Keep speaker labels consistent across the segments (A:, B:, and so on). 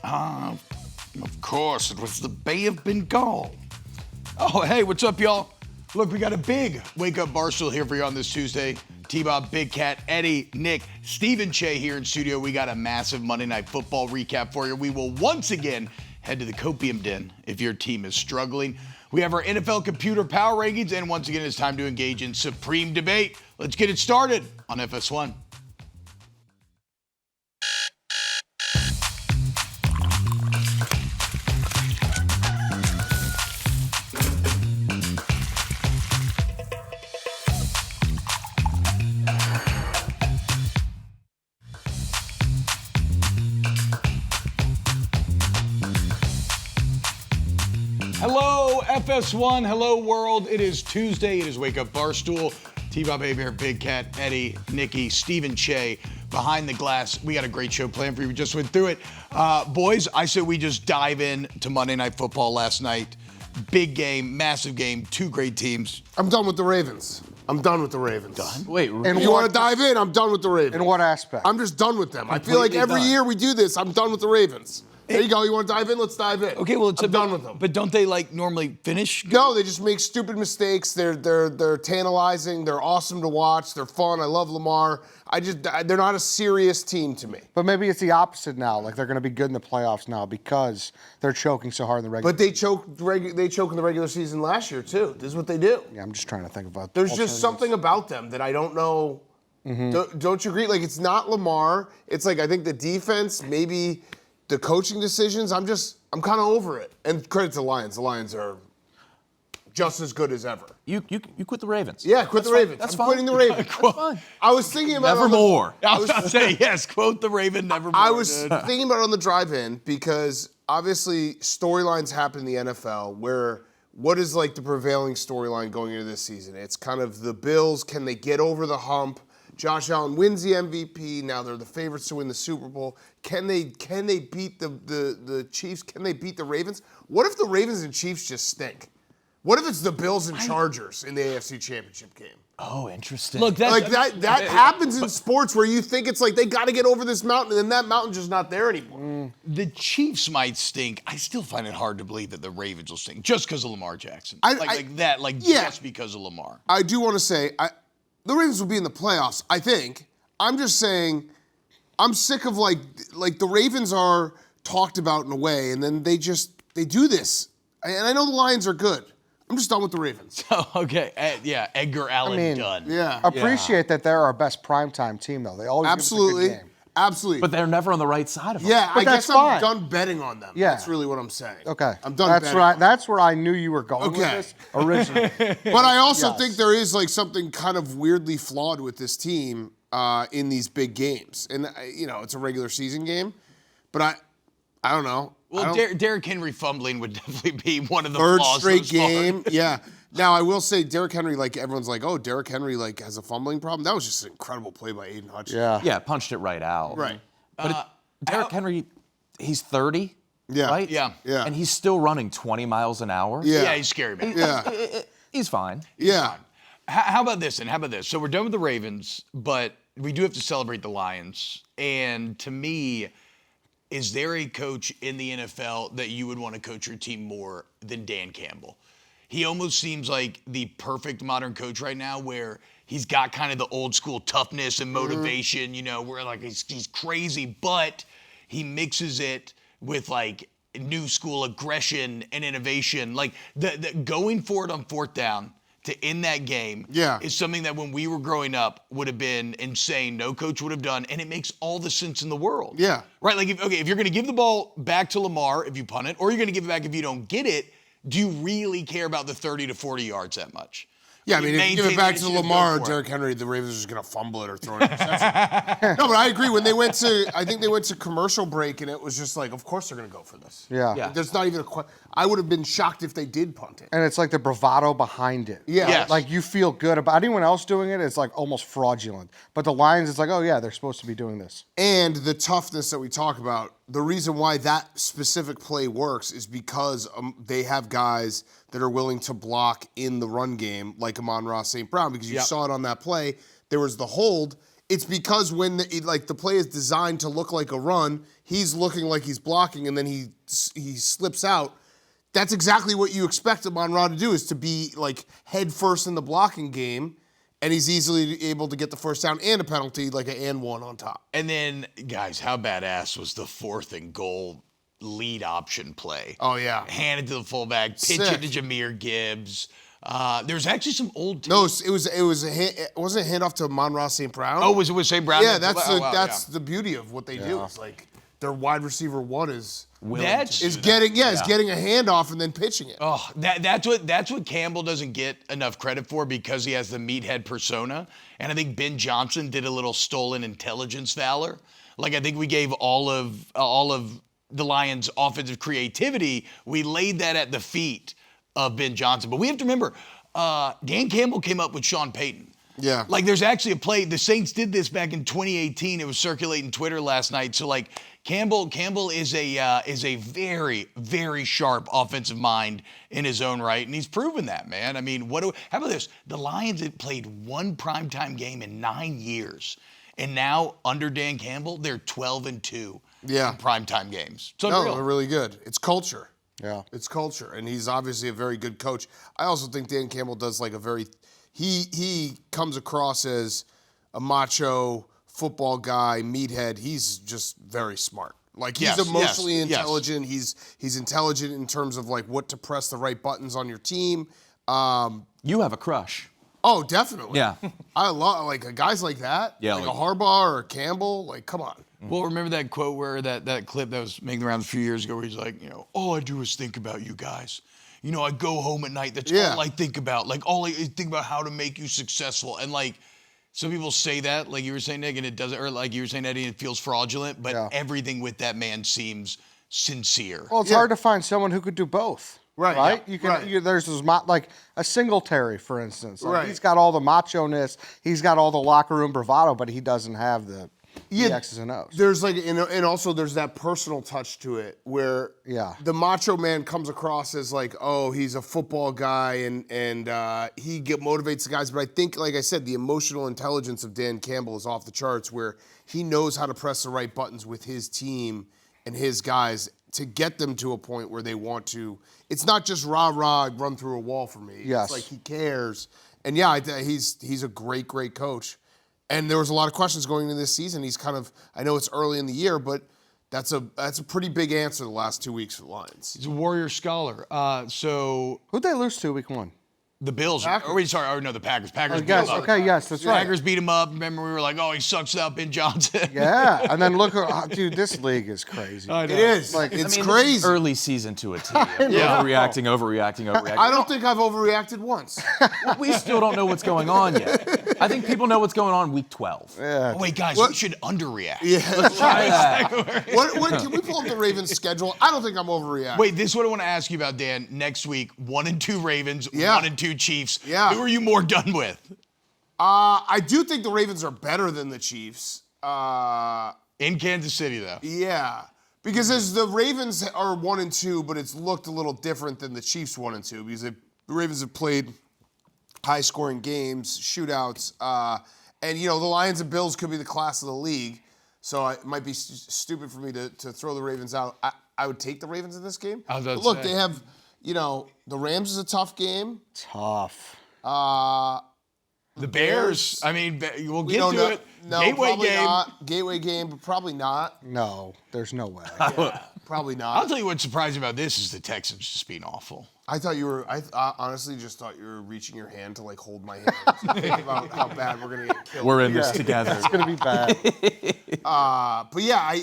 A: Of course, it was the Bay of Bengal. Oh, hey, what's up, y'all? Look, we got a big Wake Up Barstool here for you on this Tuesday. T-Bob, Big Cat, Eddie, Nick, Steven Cheah here in studio. We got a massive Monday Night Football recap for you. We will once again head to the Copium Den if your team is struggling. We have our NFL computer power rankings, and once again, it's time to engage in supreme debate. Let's get it started on FS1. Hello, FS1. Hello, world. It is Tuesday. It is Wake Up Barstool. T-Bob Bear, Big Cat, Eddie, Nikki, Steven Cheah, behind the glass. We got a great show planned for you. We just went through it. Boys, I said we just dive in to Monday Night Football last night. Big game, massive game, two great teams.
B: I'm done with the Ravens. Done?
C: Wait,
B: And you want to dive in? I'm done with the Ravens.
C: in what aspect?
B: I'm just done with them. I feel like every year we do this, I'm done with the Ravens. There you go. You want to dive in? Let's dive in.
A: Okay, well,
B: I'm done with them.
A: But don't they normally finish?
B: No, they just make stupid mistakes. They're tantalizing. They're awesome to watch. They're fun. I love Lamar. They're not a serious team to me.
C: But maybe it's the opposite now. Like they're going to be good in the playoffs now because they're choking so hard in the regular.
B: But they choke in the regular season last year too. This is what they do.
C: Yeah, I'm just trying to think about.
B: There's just something about them that I don't know. Mm-hmm. Don't you agree? Like it's not Lamar. It's like I think the defense, maybe the coaching decisions. I'm kind of over it. And credit to the Lions. The Lions are just as good as ever.
D: You quit the Ravens.
B: Yeah, quit the Ravens.
D: That's
B: I'm
D: fine.
B: quitting the Ravens.
D: That's fine.
B: I was thinking about
D: Nevermore.
A: I was about to say, yes, quote the Raven, nevermore.
B: I was thinking about it on the drive-in because obviously storylines happen in the NFL where what is like the prevailing storyline going into this season? It's kind of the Bills, can they get over the hump? Josh Allen wins the MVP. Now they're the favorites to win the Super Bowl. Can they beat the Chiefs? Can they beat the Ravens? What if the Ravens and Chiefs just stink? What if it's the Bills and Chargers in the AFC Championship game?
D: Oh, interesting.
A: Look,
B: That happens in sports where you think it's like they got to get over this mountain, and then that mountain's just not there anymore.
A: The Chiefs might stink. I still find it hard to believe that the Ravens will stink just because of Lamar Jackson. Just because of Lamar.
B: I do want to say, the Ravens will be in the playoffs, I think. I'm just saying, I'm sick of like the Ravens are talked about in a way, and then they do this. And I know the Lions are good. I'm just done with the Ravens.
A: Okay, Edgar Allan done.
B: Yeah.
C: Appreciate that they're our best primetime team, though. They always
B: Absolutely.
C: give us a good game.
B: Absolutely.
D: But they're never on the right side of it.
B: Yeah,
C: But
B: I
C: that's
B: guess
C: fine.
B: I'm done betting on them.
C: Yeah.
B: That's really what I'm saying.
C: Okay.
B: I'm done
C: That's
B: betting.
C: That's where I knew you were going with
B: Okay.
C: this originally.
B: But I also
C: Yes.
B: think there is like something kind of weirdly flawed with this team in these big games. And, it's a regular season game. But I don't know.
A: Well, Derrick Henry fumbling would definitely be one of the
B: Third
A: flaws.
B: straight
A: thus far.
B: game. Yeah. Now, I will say Derrick Henry, everyone's like, oh, Derrick Henry, has a fumbling problem. That was just an incredible play by Aiden Hutchinson.
C: Yeah.
D: Yeah, punched it right out.
B: Right.
D: But Derrick Henry, he's 30,
B: Yeah.
D: right?
A: Yeah.
B: Yeah.
D: And he's still running 20 miles an hour.
B: Yeah.
A: Yeah, he's scary, man.
B: Yeah.
D: He's fine.
B: Yeah.
A: How about this? And how about this? So we're done with the Ravens, but we do have to celebrate the Lions. And to me, is there a coach in the NFL that you would want to coach your team more than Dan Campbell? He almost seems like the perfect modern coach right now where he's got kind of the old school toughness and motivation, where he's crazy, but he mixes it with new school aggression and innovation. Like the going for it on fourth down to end that game is something that when we were growing up would have been insane. No coach would have done, and it makes all the sense in the world.
B: Yeah.
A: Right? If you're going to give the ball back to Lamar if you punt it, or you're going to give it back if you don't get it, do you really care about the 30 to 40 yards that much?
B: Yeah, if you give it back to Lamar or Derrick Henry, the Ravens are just going to fumble it or throw it interception. No, but I agree. When I think they went to commercial break, and it was just like, of course they're going to go for this.
C: Yeah.
B: There's not even a question. I would have been shocked if they did punt it.
C: And it's like the bravado behind it.
B: Yeah.
A: Yes.
C: Like you feel good about anyone else doing it, it's like almost fraudulent. But the Lions, it's like, oh yeah, they're supposed to be doing this.
B: And the toughness that we talk about, the reason why that specific play works is because they have guys that are willing to block in the run game, like Amon-Ra St. Brown, because you saw it on that play. There was the hold. it's because when the play is designed to look like a run, he's looking like he's blocking, and then he slips out. That's exactly what you expect Amon-Ra to do, is to be like head first in the blocking game, and he's easily able to get the first down and a penalty, like an and one on top.
A: And then, guys, how badass was the 4th and goal lead option play?
B: Oh, yeah.
A: Hand it to the fullback, pitch
B: Sick.
A: it to Jameer Gibbs. There's actually some old.
B: No, it was wasn't a handoff to Amon-Ra St. Brown.
A: Oh, was it with St. Brown?
B: Yeah, that's
A: Oh, wow,
B: that's the beauty of what they do. It's like their wide receiver one is getting a handoff and then pitching it.
A: Oh, that's what Campbell doesn't get enough credit for, because he has the meathead persona. And I think Ben Johnson did a little stolen intelligence valor. Like, I think we gave all of the Lions' offensive creativity, we laid that at the feet of Ben Johnson. But we have to remember, Dan Campbell came up with Sean Payton.
B: Yeah.
A: Like, there's actually a play. The Saints did this back in 2018. It was circulating Twitter last night. So, like, Campbell is a very, very sharp offensive mind in his own right, and he's proven that, man. I mean, how about this? The Lions had played one primetime game in 9 years, and now under Dan Campbell, they're 12-2 in primetime games. So
B: no, they're really good. It's culture.
C: Yeah,
B: it's culture, and he's obviously a very good coach. I also think Dan Campbell does like a very he comes across as a macho football guy, meathead. He's just very smart. Like, he's emotionally intelligent. He's intelligent in terms of like what to press the right buttons on your team.
D: You have a crush.
B: Oh, definitely.
D: Yeah.
B: I love like guys like that.
D: Yeah,
B: like
D: like
B: a Harbaugh or a Campbell. Like, come on.
A: Well, remember that quote where that clip that was making the rounds a few years ago, where he's like, all I do is think about you guys. I go home at night. That's all I think about. Like, all I think about how to make you successful. And like, some people say that, like you were saying, Nick, and it doesn't, or like you were saying, Eddie, it feels fraudulent. But everything with that man seems sincere.
C: Well, it's hard to find someone who could do both.
B: Right.
C: You can. There's this like a Singletary, for instance. Like, he's got all the macho-ness. He's got all the locker room bravado, but he doesn't have the X's and O's.
B: There's like, and also there's that personal touch to it where the macho man comes across as like, oh, he's a football guy and he motivates the guys. But I think, like I said, the emotional intelligence of Dan Campbell is off the charts, where he knows how to press the right buttons with his team and his guys to get them to a point where they want to. It's not just rah-rah, run through a wall for me.
C: Yes.
B: It's like he cares. And he's a great, great coach. And there was a lot of questions going into this season. He's kind of, I know it's early in the year, but that's a pretty big answer the last 2 weeks for the Lions.
A: He's a Warrior scholar.
C: Who'd they lose to week one?
A: The Bills.
B: Packers.
A: The Packers. Packers beat
C: Yes,
A: him up.
C: okay, yes, that's right.
A: Packers beat him up. Remember, we were like, oh, he sucks without Ben Johnson.
C: Yeah, and then look, dude, this league is crazy.
B: It is.
C: Like,
B: it's
D: I mean,
B: crazy.
D: this is early season to a team. Overreacting.
B: I don't think I've overreacted once.
D: We still don't know what's going on yet. I think people know what's going on week 12.
C: Yeah.
A: Oh, wait, guys, we should underreact.
B: Yeah.
D: Try that.
B: Can we pull up the Ravens schedule? I don't think I'm overreacting.
A: Wait, this is what I want to ask you about, Dan. Next week, 1-2 Ravens, 1-2 Chiefs.
B: Yeah.
A: Who are you more done with?
B: I do think the Ravens are better than the Chiefs.
A: In Kansas City, though.
B: Yeah. Because the Ravens are 1-2, but it's looked a little different than the Chiefs 1-2, because the Ravens have played high-scoring games, shootouts, and the Lions and Bills could be the class of the league. So it might be stupid for me to throw the Ravens out. I would take the Ravens in this game. But look, they have, the Rams is a tough game.
C: Tough.
A: The Bears. I mean, we'll get to it.
B: No,
A: Gateway game.
B: Not. Gateway game, but probably not.
C: No, there's no way.
B: Probably not.
A: I'll tell you what's surprising about this is the Texans just being awful.
B: I honestly just thought you were reaching your hand to like hold my hand. Think about how bad we're gonna get killed.
D: We're in this together.
C: It's gonna be bad.
B: But yeah,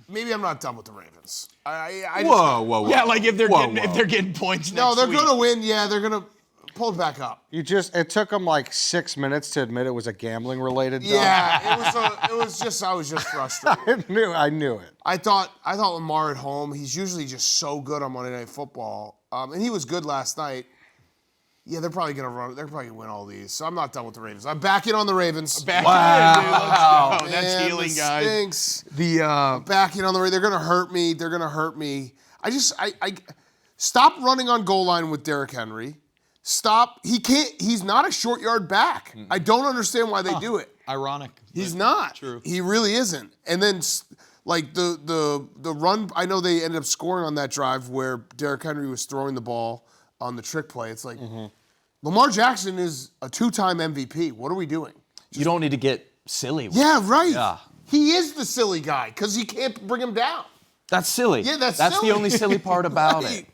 B: maybe I'm not done with the Ravens.
D: Whoa.
A: Yeah, like if they're getting points next
B: No, they're
A: week.
B: gonna win. Yeah, they're gonna pull it back up.
C: It took them like 6 minutes to admit it was a gambling related.
B: Yeah, I was just frustrated.
C: I knew it.
B: I thought Lamar at home, he's usually just so good on Monday Night Football. And he was good last night. Yeah, they're probably gonna win all these. So I'm not done with the Ravens. I'm back in on the Ravens.
A: Back in, dude. Let's go. That's
B: Man,
A: healing,
B: this
A: guys.
B: stinks.
A: The
B: Back in on the Ravens. They're gonna hurt me. I stop running on goal line with Derrick Henry. stop. He can't. He's not a short yard back. I don't understand why they do it.
A: Ironic.
B: He's not.
A: True.
B: He really isn't. And then like the run, I know they ended up scoring on that drive where Derrick Henry was throwing the ball on the trick play. It's like Lamar Jackson is a 2-time MVP. What are we doing?
D: You don't need to get silly.
B: Yeah, right.
D: Yeah.
B: He is the silly guy because he can't bring him down.
D: That's silly.
B: Yeah, that's
D: the only silly part about
B: Right.
D: it.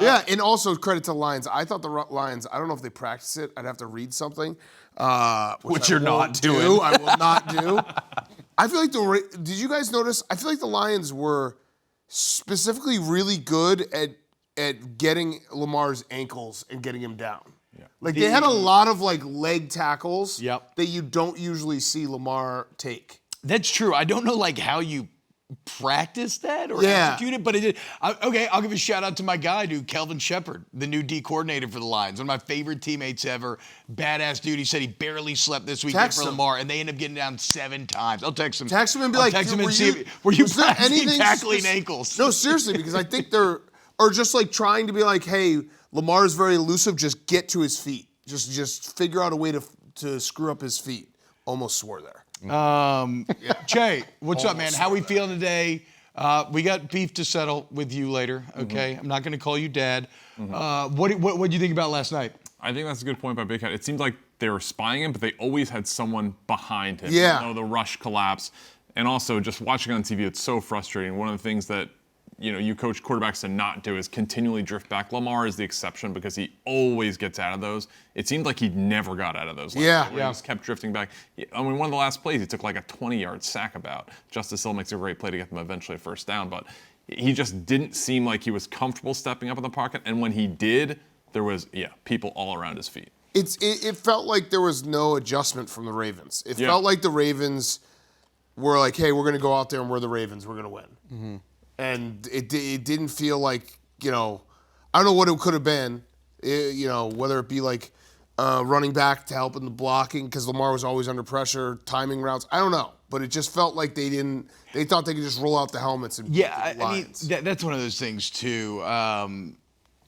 B: Yeah, and also credit to the Lions. I thought the Lions, I don't know if they practice it. I'd have to read something.
D: Which
B: I
D: you're not
B: won't
D: doing.
B: do. I will not do. I feel like did you guys notice? I feel like the Lions were specifically really good at getting Lamar's ankles and getting him down. Yeah. Like they had a lot of like leg tackles that you don't usually see Lamar take.
A: That's true. I don't know like how you practice that or execute it, but it did. Okay, I'll give a shout out to my guy, dude, Kelvin Shepard, the new D coordinator for the Lions. One of my favorite teammates ever. Badass dude. He said he barely slept this weekend for Lamar, and they end up getting down 7 times. I'll text him.
B: Text him and be
A: I'll
B: like,
A: text him
B: dude,
A: and see were you practicing tackling ankles?
B: No, seriously, because I think they're just like trying to be like, hey, Lamar is very elusive. Just get to his feet. Just figure out a way to screw up his feet. Almost swore there.
A: Che, what's up, man? How we feeling today? We got beef to settle with you later, okay? I'm not going to call you dad. What do you think about last night?
E: I think that's a good point by Big Cat. It seemed like they were spying him, but they always had someone behind him.
B: Yeah.
E: You know, the rush collapse. And also, just watching on TV, it's so frustrating. One of the things that you coach quarterbacks to not do is continually drift back. Lamar is the exception because he always gets out of those. It seemed like he never got out of those.
B: Yeah.
E: Year, he just kept drifting back. I mean, one of the last plays, he took like a 20-yard sack about. Justice Hill makes a great play to get them eventually a first down, but he just didn't seem like he was comfortable stepping up in the pocket. And when he did, there was, people all around his feet.
B: It felt like there was no adjustment from the Ravens. It felt like the Ravens were like, hey, we're going to go out there and we're the Ravens. We're going to win. Mm-hmm. And it didn't feel like, I don't know what it could have been, whether it be like running back to help in the blocking because Lamar was always under pressure, timing routes. I don't know. But it just felt like they thought they could just roll out the helmets and beat the Lions.
A: I mean, that's one of those things too.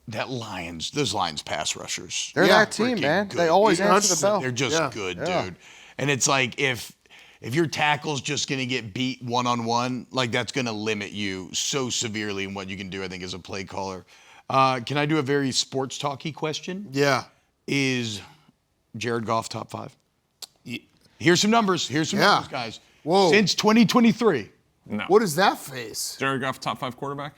A: Those Lions pass rushers.
C: They're that team, man. They always answer the bell.
A: They're just good, dude. And it's like if your tackle's just going to get beat one-on-one, like that's going to limit you so severely in what you can do, I think, as a play caller. Can I do a very sports talky question?
B: Yeah.
A: Is Jared Goff top 5? Here's some numbers. Numbers, guys.
B: Whoa.
A: Since 2023.
E: No.
B: What is that face?
E: Jared Goff, top 5 quarterback?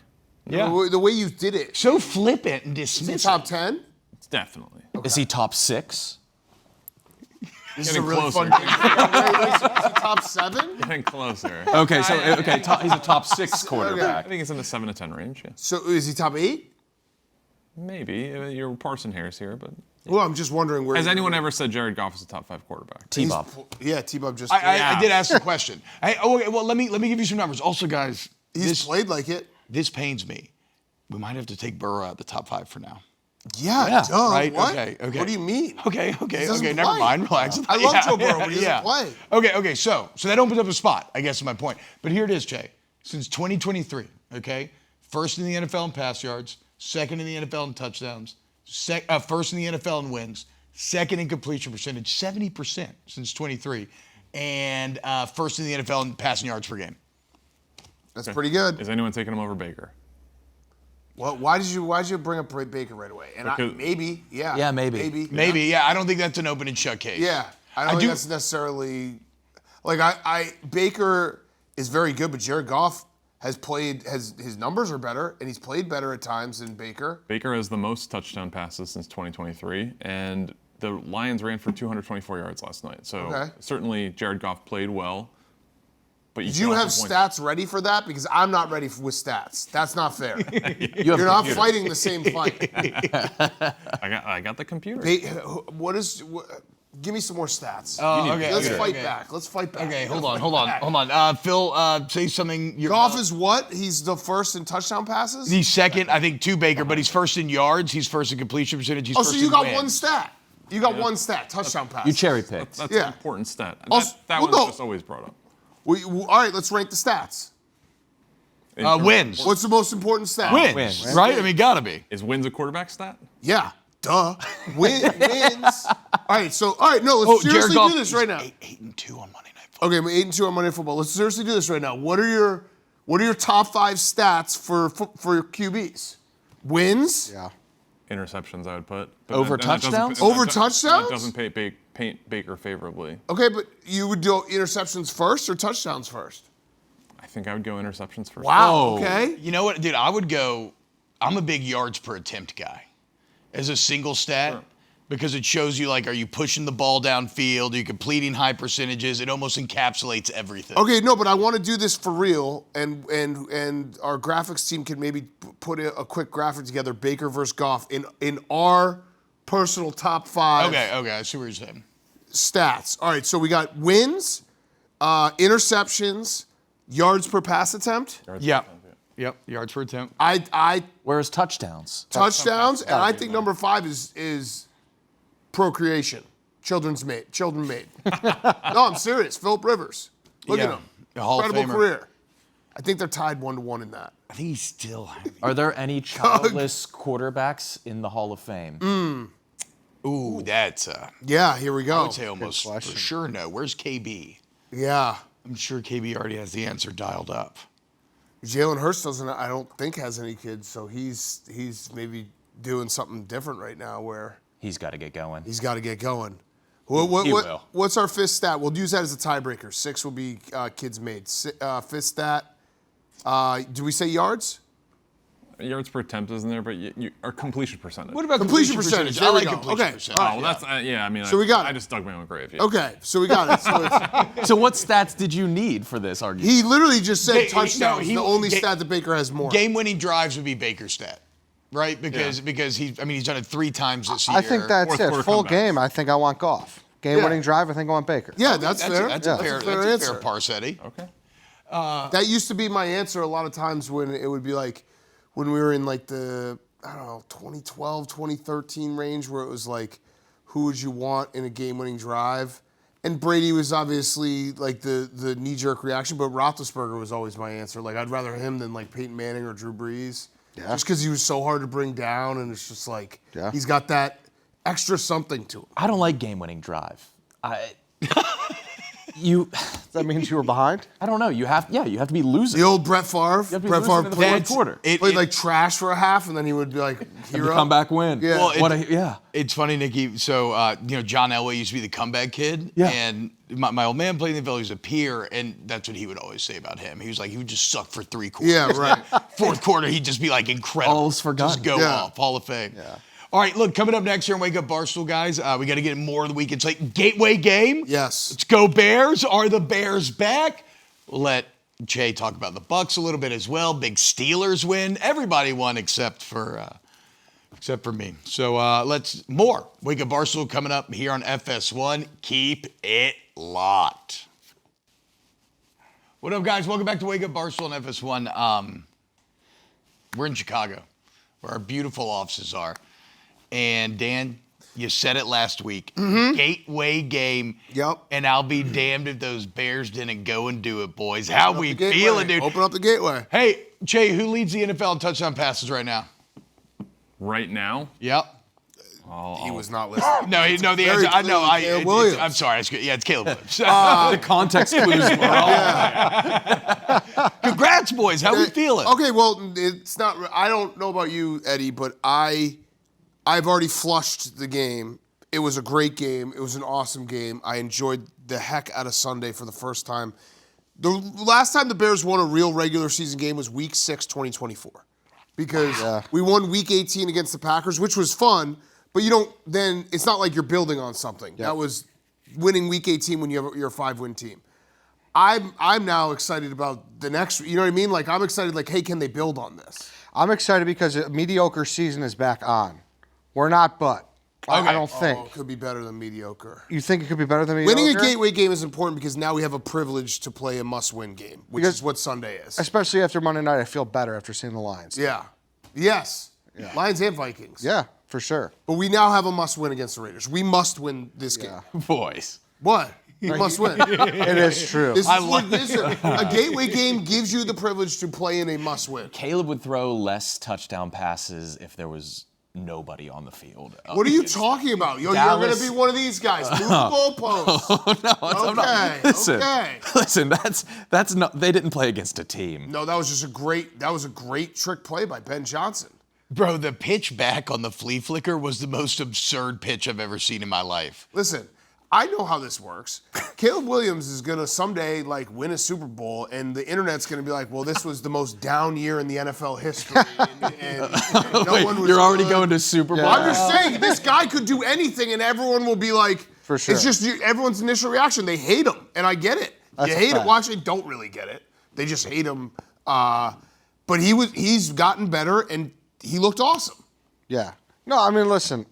A: Yeah.
B: The way you did it.
A: So flippant and
B: Is he
A: dismissive.
B: top 10?
E: It's definitely.
D: Okay. Is he top 6?
B: This is a
E: Getting
B: really
E: closer.
B: fun game. Is he top 7?
E: Getting closer.
D: Okay, so he's a top 6 quarterback.
E: I think it's in the 7 to 10 range, yeah.
B: So is he top 8?
E: Maybe. You're parsing hairs here, but...
B: Well, I'm just wondering where.
E: Has anyone ever said Jared Goff is a top 5 quarterback?
D: T-Bob.
B: Yeah, T-Bob just.
A: I did ask the question. Okay, well, let me give you some numbers. Also, guys,
B: He's played like it.
A: this pains me. We might have to take Burrow out the top 5 for now.
B: Yeah, duh.
A: right?
B: What?
A: Okay.
B: What do you mean?
A: Okay.
B: doesn't
A: Never
B: play.
A: mind. Relax.
B: I love Joe Burrow, but he doesn't play.
A: Okay. So that opens up a spot, I guess is my point. But here it is, Jay. Since 2023, okay, first in the NFL in pass yards, second in the NFL in touchdowns, first in the NFL in wins, second in completion percentage, 70% since 23, and first in the NFL in passing yards per game.
B: That's pretty good.
E: Is anyone taking him over Baker?
B: Well, why did you bring up Baker right away? And maybe.
D: Yeah, maybe.
A: Maybe, yeah. I don't think that's an open and shut case.
B: Yeah, I don't think that's necessarily. Like Baker is very good, but Jared Goff his numbers are better, and he's played better at times than Baker.
E: Baker has the most touchdown passes since 2023, and the Lions ran for 224 yards last night. So certainly Jared Goff played well. But
B: Did you have stats ready for that? Because I'm not ready with stats. That's not fair.
D: You're
B: not fighting the same fight.
E: I got the computer.
B: Give me some more stats.
A: Let's
B: fight back. Let's fight back.
A: Okay, hold on. Phil, say something.
B: Goff is what? He's the first in touchdown passes?
A: He's second, I think, to Baker, but he's first in yards. He's first in completion percentage. He's first
B: so you
A: in
B: got
A: wins.
B: one stat. You got one stat, touchdown pass.
D: You cherry picked.
E: That's an important stat. That
B: well,
E: one's just always brought up.
B: All right, let's rank the stats.
A: Wins.
B: What's the most important stat?
A: Wins, right? I mean, gotta be.
E: Is wins a quarterback stat?
B: Yeah. Duh. Wins. All right, no, let's
A: Jared
B: seriously
A: Goff
B: do this right now.
A: 8-2 on Monday Night Football.
B: Okay, I'm 8-2 on Monday Night Football. Let's seriously do this right now. What are your top 5 stats for QBs? Wins?
C: Yeah.
E: Interceptions, I would put. But
D: Over
E: then that doesn't-
D: touchdowns?
B: Over
E: that
B: touchdowns?
E: doesn't paint Baker favorably.
B: Okay, but you would do interceptions first or touchdowns first?
E: I think I would go interceptions first.
B: Wow, okay.
A: You know what, dude? I would go. I'm a big yards per attempt guy, as a single stat, because it shows you like, are you pushing the ball downfield? Are you completing high percentages? It almost encapsulates everything.
B: Okay, no, but I want to do this for real, and our graphics team can maybe put a quick graphic together, Baker versus Goff, in our personal top 5
A: Okay, I see what you're saying.
B: stats. All right, so we got wins, interceptions, yards per pass attempt,
A: Yep. Yards per attempt.
D: Whereas touchdowns.
B: touchdowns, and I think number 5 is procreation, children made. No, I'm serious. Phillip Rivers, look at him,
A: A Hall of
B: incredible
A: Famer.
B: career. I think they're tied 1-1 in that.
A: I think he's still.
D: Are there any childless quarterbacks in the Hall of Fame?
A: Ooh, that's.
B: Yeah, here we
A: I
B: go.
A: would say almost for sure no. Where's KB?
B: Yeah,
A: I'm sure KB already has the answer dialed up.
B: Jalen Hurts doesn't. I don't think has any kids, so he's maybe doing something different right now where
D: He's got to get going.
B: he's got to get going.
D: He will.
B: What's our fifth stat? We'll use that as a tiebreaker. 6 will be kids made. Fifth stat. Do we say yards?
E: Yards per attempt isn't there, but or completion percentage.
A: What about
B: Completion percentage.
A: I
B: There we
A: like
B: go.
A: completion
B: Okay.
A: percentage.
B: All
E: Oh, well, that's I mean,
B: So we got
E: I
B: it.
E: just dug my own grave. Yeah.
B: Okay, so we got it. So it's,
D: So what stats did you need for this argument?
B: he literally just said
A: He-
B: touchdowns.
A: no,
B: the only
A: ga-
B: stat that Baker has more.
A: Game-winning drives would be Baker's stat, right? Because he's done it 3 times this year.
C: I think that's
E: Fourth
C: it.
E: quarter
C: Full
E: comebacks.
C: game, I think I want Goff. Game-winning drive, I think I want Baker.
B: Yeah, that's fair.
A: That's a fair
B: answer.
A: Parsetti.
E: Okay.
B: That used to be my answer a lot of times when it would be like when we were in like the, I don't know, 2012, 2013 range where it was like, who would you want in a game-winning drive? And Brady was obviously like the knee-jerk reaction, but Roethlisberger was always my answer. Like, I'd rather him than like Peyton Manning or Drew Brees.
C: Yeah.
B: Just because he was so hard to bring down, and it's just like,
C: Yeah.
B: he's got that extra something to him.
D: I don't like game-winning drive.
C: That means you were behind?
D: I don't know. You have to be losing.
B: The old Brett Favre.
D: You have to be
B: Brett
D: losing
B: Favre
D: in the
B: played,
D: fourth quarter.
B: played like trash for a half, and then he would be like, hero.
D: Come back win.
B: Yeah.
A: Well,
D: What a.
A: It's funny, Nikki. So, John Elway used to be the comeback kid.
D: Yeah.
A: And my old man played in the NFL. He was a peer, and that's what he would always say about him. He was like, he would just suck for 3 quarters.
B: Yeah, right.
A: Fourth quarter, he'd just be like incredible.
D: All's forgotten.
A: Just go
B: Yeah.
A: off. Hall of Fame. Yeah. All right, look, coming up next here on Wake Up Barstool, guys, we got to get more of the weekend slate. Gateway game.
B: Yes.
A: Let's go Bears. Are the Bears back? We'll let Jay talk about the Bucks a little bit as well. Big Steelers win. Everybody won except for me. So let's more Wake Up Barstool coming up here on FS1. Keep it locked. What up, guys? Welcome back to Wake Up Barstool on FS1. We're in Chicago, where our beautiful offices are. And Dan, you said it last week. Gateway game.
B: Yep.
A: And I'll be damned if those Bears didn't go and do it, boys. How
B: Open
A: we
B: up the gateway.
A: feeling, dude?
B: Open up the gateway.
A: Hey, Jay, who leads the NFL in touchdown passes right now?
E: Right now,
A: Yep.
B: He was not listening.
A: No, the
B: Very
A: answer. I know.
B: clearly Caleb Williams.
A: I'm sorry. It's Caleb Williams.
D: The context clues were all.
A: Congrats, boys. How we feeling?
B: Okay, well, it's not. I don't know about you, Eddie, but I've already flushed the game. It was a great game. It was an awesome game. I enjoyed the heck out of Sunday for the first time. The last time the Bears won a real regular season game was Week 6, 2024. Because we won Week 18 against the Packers, which was fun, but it's not like you're building on something. That was winning Week 18 when you're a 5-win team. I'm now excited about the next, you know what I mean? Like, I'm excited, like, hey, can they build on this?
C: I'm excited because a mediocre season is back on. We're not, but I don't think.
B: Oh, it could be better than mediocre.
C: You think it could be better than mediocre?
B: Winning a gateway game is important because now we have a privilege to play a must-win game, which is what Sunday is.
C: Especially after Monday night, I feel better after seeing the Lions.
B: Yeah. Yes. Lions and Vikings.
C: Yeah, for sure.
B: But we now have a must-win against the Raiders. We must win this game.
D: Boys.
B: What? We must win.
C: It is true.
B: A gateway game gives you the privilege to play in a must-win.
D: Caleb would throw less touchdown passes if there was nobody on the field.
B: What are you talking about? Yo, you're going to be one of these guys. Move the goalposts. Okay.
D: Listen, that's not. They didn't play against a team.
B: No, that was just a great trick play by Ben Johnson.
A: Bro, the pitch back on the flea flicker was the most absurd pitch I've ever seen in my life.
B: Listen, I know how this works. Caleb Williams is going to someday win a Super Bowl, and the internet's going to be like, well, this was the most down year in the NFL history. And no one was
D: You're already
B: good.
D: going to Super Bowl.
B: Well, I'm just saying, this guy could do anything, and everyone will be like,
C: For sure.
B: It's just everyone's initial reaction. They hate him, and I get it.
C: That's
B: you
C: a
B: hate it.
C: fact.
B: Well, actually, don't really get it. They just hate him. But he's gotten better, and he looked awesome.
C: Yeah. No, I mean, listen,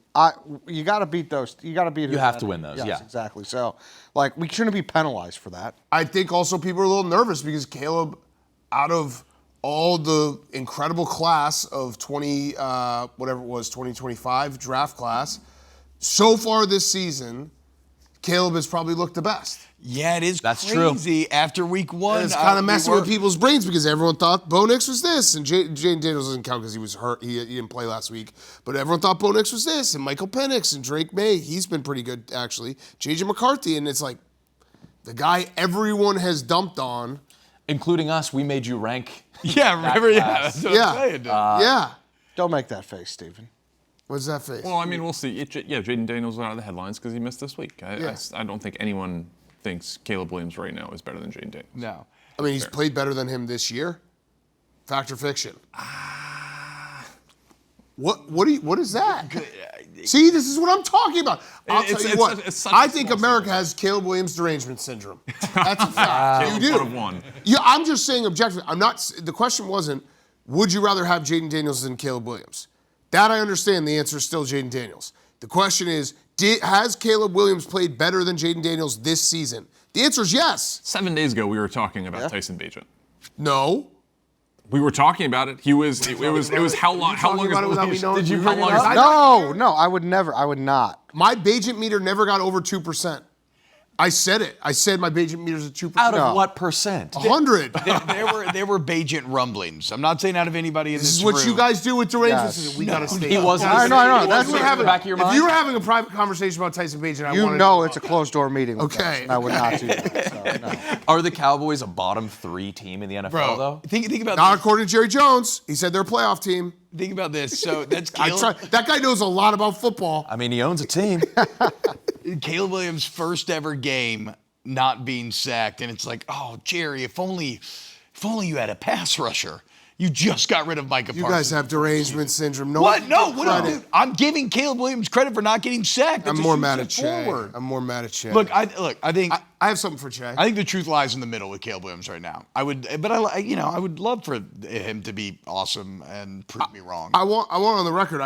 C: you got to beat those. You got to beat.
D: You have to win those,
C: Yes,
D: yeah.
C: exactly. So, we shouldn't be penalized for that.
B: I think also people are a little nervous because Caleb, out of all the incredible class of 2025 draft class, so far this season, Caleb has probably looked the best.
A: Yeah, it is
D: That's true.
A: crazy. After week one,
B: And it's kind of messing with people's brains because everyone thought Bo Nix was this, and Jaden Daniels doesn't count because he was hurt. He didn't play last week. But everyone thought Bo Nix was this, and Michael Penix and Drake May. He's been pretty good, actually. J.J. McCarthy, and it's like the guy everyone has dumped on.
D: Including us, we made you rank.
A: Yeah, remember? Yeah, that's what I'm saying, dude.
B: Yeah.
C: Don't make that face, Steven.
B: What's that face?
E: Well, I mean, we'll see. Jaden Daniels was out of the headlines because he missed this week.
B: Yeah.
E: I don't think anyone thinks Caleb Williams right now is better than Jaden Daniels.
A: No.
B: I mean, he's played better than him this year. Fact or fiction? What is that? See, this is what I'm talking about. I'll tell you what. I think America has Caleb Williams derangement syndrome. That's a fact. You do.
E: One of one.
B: Yeah, I'm just saying objectively. I'm not. The question wasn't, would you rather have Jaden Daniels than Caleb Williams? That I understand. The answer is still Jaden Daniels. The question is, has Caleb Williams played better than Jaden Daniels this season? The answer is yes.
E: 7 days ago, we were talking about Tyson Bagent.
B: No.
E: We were talking about it. It was how long? How long
B: about it without me
E: is
B: knowing?
E: did you?
B: You
E: How
B: bring it
E: long
B: up?
E: is
C: No, I would never. I would not.
B: My Bagent meter never got over 2%. I said it. I said my Bagent meter's at 2%.
D: Out of
C: No.
D: what percent?
B: 100.
A: There were Bagent rumblings. I'm not saying out of anybody in this
B: This is what
A: room.
B: you guys do with derangement
C: Yes.
B: syndrome. We gotta stay.
D: He
B: up.
D: wasn't.
C: I know. That's
B: If we were having-
D: back of your
B: If
D: mind.
B: you were having a private conversation about Tyson Bagent, I
C: You
B: wanted
C: know it's a closed door meeting. With
B: Okay.
C: us, and I would not do that. So, no.
D: Are the Cowboys a bottom 3 team in the NFL
A: Bro,
D: though?
A: think about
B: Not
A: this.
B: according to Jerry Jones. He said they're a playoff team.
A: Think about this. So that's
B: That guy knows a lot about football.
D: I mean, he owns a team.
A: Caleb Williams' first ever game not being sacked, and it's like, oh, Jerry, if only you had a pass rusher. You just got rid of Micah
B: You
A: Parsons.
B: guys have derangement syndrome. No
A: What?
B: one
A: No,
B: gives
A: what?
B: credit.
A: Dude, I'm giving Caleb Williams credit for not getting sacked.
B: I'm
A: That's a
B: more
A: huge
B: mad at
A: step
B: Che.
A: forward.
B: I'm more mad at Che.
A: I think
B: I have something for Che.
A: I think the truth lies in the middle with Caleb Williams right now. I would love for him to be awesome and prove me wrong.
B: I want on the record.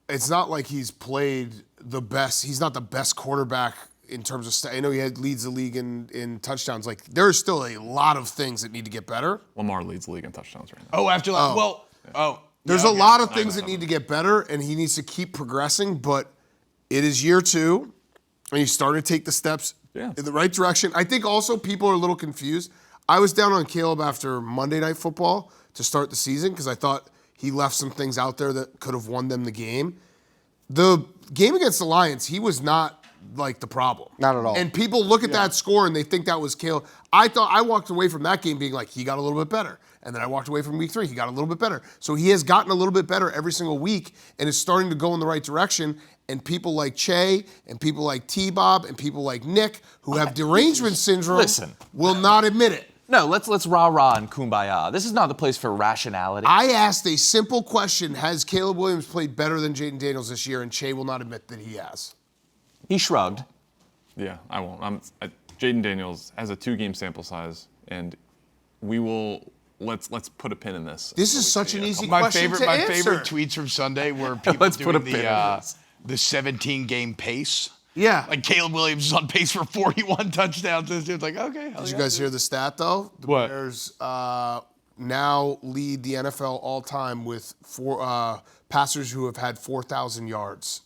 B: It's not like he's played the best. He's not the best quarterback in terms of. I know he leads the league in touchdowns. Like there's still a lot of things that need to get better.
E: Lamar leads the league in touchdowns right now.
A: Oh, after that.
B: There's a lot of things that need to get better, and he needs to keep progressing. But it is year 2, and he's starting to take the steps in the right direction. I think also people are a little confused. I was down on Caleb after Monday Night Football to start the season because I thought he left some things out there that could have won them the game. The game against the Lions, he was not like the problem.
C: Not at all.
B: And people look at that score and they think that was Caleb. I walked away from that game being like, he got a little bit better. And then I walked away from week 3, he got a little bit better. So he has gotten a little bit better every single week and is starting to go in the right direction. And people like Che and people like T-Bob and people like Nick who have derangement syndrome will not admit it.
D: No, let's rah-rah and kumbaya. This is not the place for rationality.
B: I asked a simple question, has Caleb Williams played better than Jaden Daniels this year? And Che will not admit that he has.
D: He shrugged.
E: Yeah, I won't. Jaden Daniels has a 2-game sample size, and we will. Let's put a pin in this.
B: This is such an easy
A: my
B: question
A: favorite
B: to
A: my
B: answer.
A: favorite tweets from Sunday were people
D: Let's put
A: doing
D: a pin in this.
A: the 17-game pace.
B: Yeah.
A: Like Caleb Williams is on pace for 41 touchdowns. It's like, okay.
B: Did you guys hear the stat, though? The
E: What?
B: Bears now lead the NFL all-time with passers who have had 4,000 yards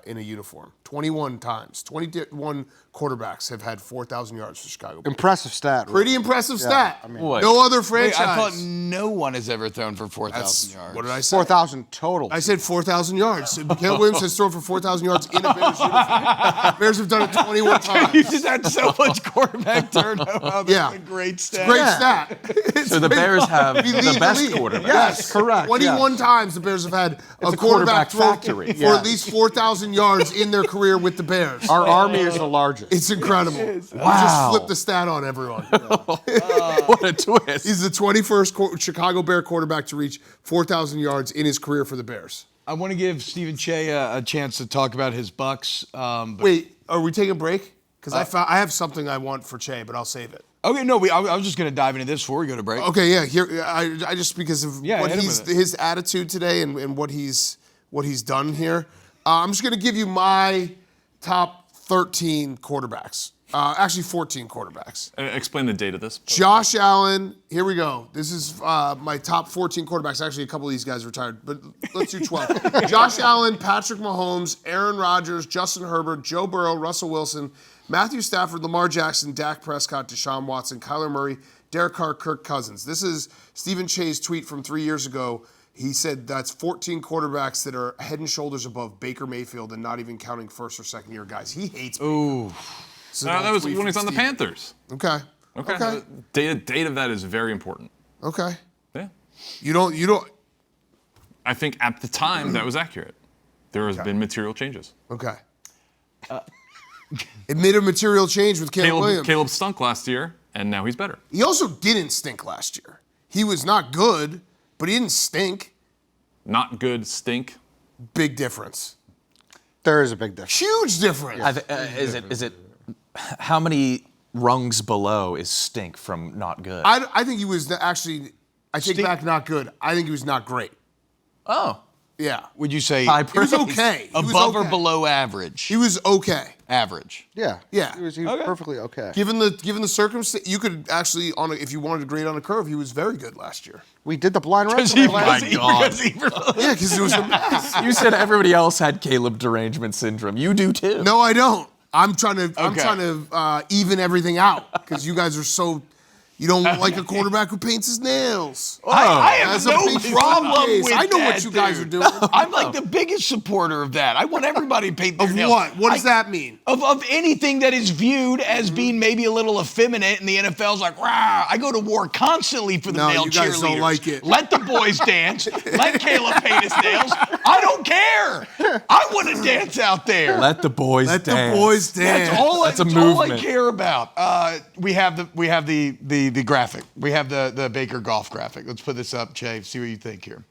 B: in a uniform. 21 times. 21 quarterbacks have had 4,000 yards for Chicago.
C: Impressive stat. Really.
B: Pretty impressive stat.
D: Boy.
B: No other
A: Wait,
B: franchise.
A: I thought no one has ever thrown for 4,000
B: That's,
A: yards.
B: what did I say?
C: 4,000 total.
B: I said 4,000 yards. Caleb Williams has thrown for 4,000 yards in a Bears uniform. Bears have done it 21 times.
A: You just had so much quarterback turnover. That's
B: Yeah.
A: a great stat.
B: Great stat.
D: So the Bears have
B: We lead
D: the
B: the
D: best
B: league.
D: quarterback.
C: Yes, correct.
B: 21 times the Bears have had a
D: a quarterback
B: throw
D: factory.
B: for at least 4,000 yards in their career with the Bears.
C: Our army is the largest.
B: It's incredible.
D: Wow.
B: Just flip the stat on everyone.
D: What a twist.
B: He's the 21st Chicago Bear quarterback to reach 4,000 yards in his career for the Bears.
A: I want to give Steven Cheah a chance to talk about his Bucks. But
B: Wait, are we taking a break? Because I have something I want for Che, but I'll save it.
A: okay, no, I was just going to dive into this before we go to break.
B: Okay, yeah. Here, I just because of
A: Yeah,
B: what
A: hit him with it.
B: his attitude today and what he's done here. I'm just going to give you my top 13 quarterbacks. Actually, 14 quarterbacks.
E: Explain the date of this.
B: Josh Allen. Here we go. This is my top 14 quarterbacks. Actually, a couple of these guys retired, but let's do 12. Josh Allen, Patrick Mahomes, Aaron Rodgers, Justin Herbert, Joe Burrow, Russell Wilson, Matthew Stafford, Lamar Jackson, Dak Prescott, Deshaun Watson, Kyler Murray, Derek Carr, Kirk Cousins. This is Stephen Cheah's tweet from 3 years ago. He said that's 14 quarterbacks that are head and shoulders above Baker Mayfield and not even counting first or second year guys. He hates Baker.
A: Ooh.
B: So
E: that was
B: tweet
E: when
B: from
E: he's on the
B: Steven.
E: Panthers.
B: Okay.
E: Okay. Date of that is very important.
B: Okay.
E: Yeah.
B: You don't.
E: I think at the time that was accurate. There has been material changes.
B: Okay. Admit a material change with Caleb Williams.
E: Caleb stunk last year, and now he's better.
B: He also didn't stink last year. He was not good, but he didn't stink.
E: Not good, stink.
B: Big difference.
C: There is a big difference.
B: Huge difference.
D: Is it how many rungs below is stink from not good?
B: I think he was actually. I take back not good. I think he was not great.
D: Oh.
B: Yeah.
A: Would you say
D: High
B: He was
D: praise.
B: okay. He was
A: above or
B: okay.
A: below average?
B: He was okay.
A: Average.
C: Yeah.
B: Yeah.
C: He was perfectly okay.
B: Given the circumstance, you could actually if you wanted to grade on a curve, he was very good last year.
C: We did the blind
A: Because
C: resume
A: he,
C: last
A: because
C: year.
A: he- because he-
B: Yeah, because it was a mess.
D: You said everybody else had Caleb derangement syndrome. You do too.
B: No, I don't. I'm trying to
A: Okay.
B: even everything out because you guys are so. You don't like a quarterback who paints his nails.
A: I have
B: That's a
A: no
B: big
A: problem
B: case.
A: with
B: I know
A: that,
B: what you guys
A: dude.
B: are doing.
A: I'm like the biggest supporter of that. I want everybody to paint their
B: Of
A: nails.
B: what? What does that mean?
A: Of anything that is viewed as being maybe a little effeminate, and the NFL's like, rah, I go to war constantly for the
B: No,
A: male
B: you guys
A: cheerleaders.
B: don't like it.
A: Let the boys dance. Let Caleb paint his nails. I don't care. I want to dance out there.
D: Let the boys
B: Let
D: dance.
B: the boys dance.
A: That's all.
D: That's a
A: That's all I
D: movement.
A: care about. We have the graphic. We have the Baker golf graphic. Let's put this up, Che. See what you think here.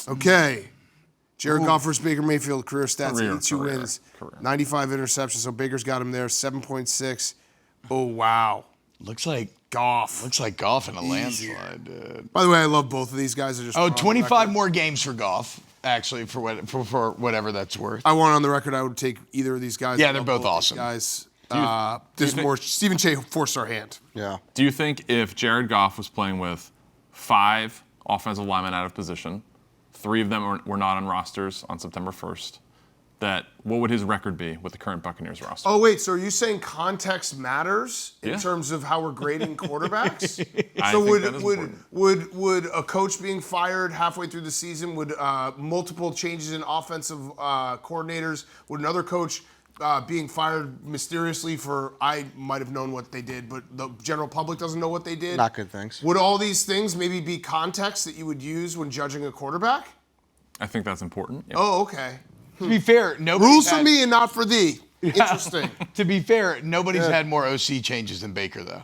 B: Okay. Jared Goff versus Baker Mayfield, career stats,
E: Career,
B: 82
E: career,
B: wins,
E: career.
B: 95 interceptions. So Baker's got him there, 7.6. Oh, wow.
A: Looks like
B: Goff.
A: golf in a landslide, dude.
B: By the way, I love both of these guys. I just
A: Oh,
B: want on the
A: 25
B: record.
A: more games for golf, actually, for whatever that's worth.
B: I want on the record I would take either of these guys.
A: Yeah,
B: I
A: they're
B: love
A: both
B: these
A: awesome.
B: Guys.
E: do
B: There's
E: you think-
B: more. Stephen Cheah forced our hand.
C: Yeah.
E: Do you think if Jared Goff was playing with 5 offensive linemen out of position, 3 of them were not on rosters on September 1st, that what would his record be with the current Buccaneers roster?
B: Oh wait, so are you saying context matters in
E: Yeah.
B: terms of how we're grading quarterbacks?
E: I
B: So
E: think that is important.
B: would a coach being fired halfway through the season, would multiple changes in offensive coordinators, would another coach being fired mysteriously for I might have known what they did, but the general public doesn't know what they did?
C: Not good things.
B: Would all these things maybe be context that you would use when judging a quarterback?
E: I think that's important. Yeah.
B: Oh, okay.
A: To be fair, nobody's
B: Rules for
A: had-
B: me and not for thee. Interesting.
A: To be fair, nobody's had more OC changes than Baker, though.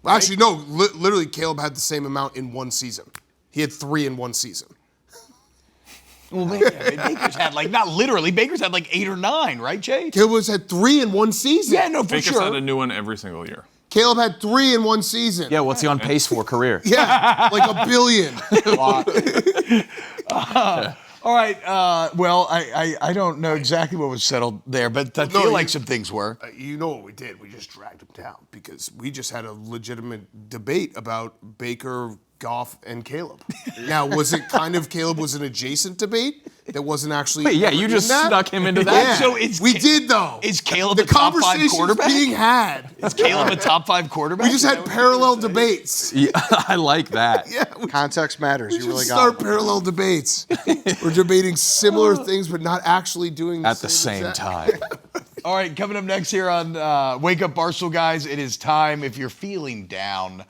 B: Well, actually, no. Literally, Caleb had the same amount in one season. He had 3 in one season.
A: Well, Baker's had not literally. Baker's had 8 or 9, right, Jay?
B: Caleb had 3 in one season.
A: Yeah, no, for
E: Baker's
A: sure.
E: had a new one every single year.
B: Caleb had 3 in one season.
D: Yeah, what's he on pace for career?
B: Yeah, like $1 billion.
A: All right. Well, I don't know exactly what was settled there, but I feel like some things were.
B: You know what we did? We just dragged him down because we just had a legitimate debate about Baker, Goff, and Caleb. Now, was it kind of Caleb was an adjacent debate that wasn't actually.
D: Wait, yeah, you
B: in
D: just
B: that?
D: snuck him into that.
B: Yeah.
A: So
B: we did though.
A: Is Caleb
B: the
A: a top 5
B: conversation's
A: quarterback?
B: being had?
A: Is Caleb a top 5 quarterback?
B: We just had parallel debates.
D: Yeah, I like that.
B: Yeah, we
C: Context matters. You
B: should
C: really
B: start
C: got it.
B: parallel debates. We're debating similar things, but not actually doing
D: At the same
B: exact-
D: time.
A: All right, coming up next here on Wake Up Barstool, guys, it is time. If you're feeling down,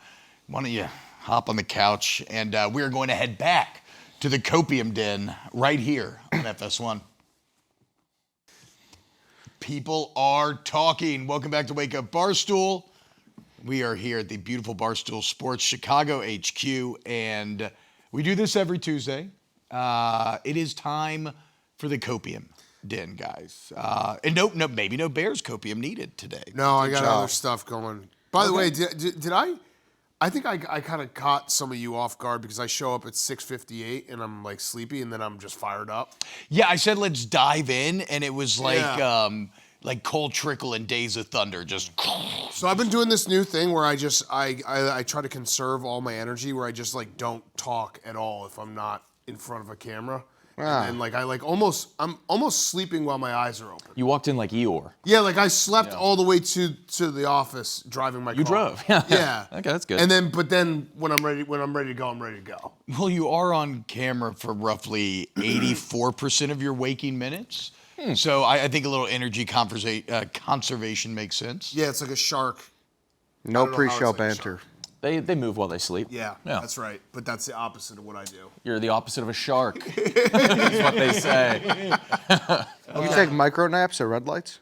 A: why don't you hop on the couch, and we are going to head back to the Copium Den right here on FS1. People are talking. Welcome back to Wake Up Barstool. We are here at the beautiful Barstool Sports Chicago HQ, and we do this every Tuesday. It is time for the Copium Den, guys. And maybe no Bears Copium needed today.
B: No, I
C: Good
B: got
C: job.
B: other stuff going. By the way, did I? I think I kind of caught some of you off guard because I show up at 6:58 and I'm like sleepy and then I'm just fired up.
A: Yeah, I said let's dive in, and it was
B: Yeah.
A: like Cold Trickle and Days of Thunder, just.
B: So I've been doing this new thing where I try to conserve all my energy, where I just like don't talk at all if I'm not in front of a camera.
C: Wow.
B: And like I'm almost sleeping while my eyes are open.
D: You walked in like Eeyore.
B: Yeah, like I slept all the way to the office driving my car.
D: You drove.
B: Yeah.
D: Okay, that's good.
B: And then when I'm ready to go, I'm ready to go.
A: Well, you are on camera for roughly 84% of your waking minutes. So I think a little energy conservation makes sense.
B: Yeah, it's like a shark.
C: No
B: I don't know how
C: pre-show
B: it's like a
C: banter.
D: They move while they sleep.
B: Yeah,
D: Yeah.
B: that's right. But that's the opposite of what I do.
D: You're the opposite of a shark. That's what they say.
C: You take micro naps at red lights?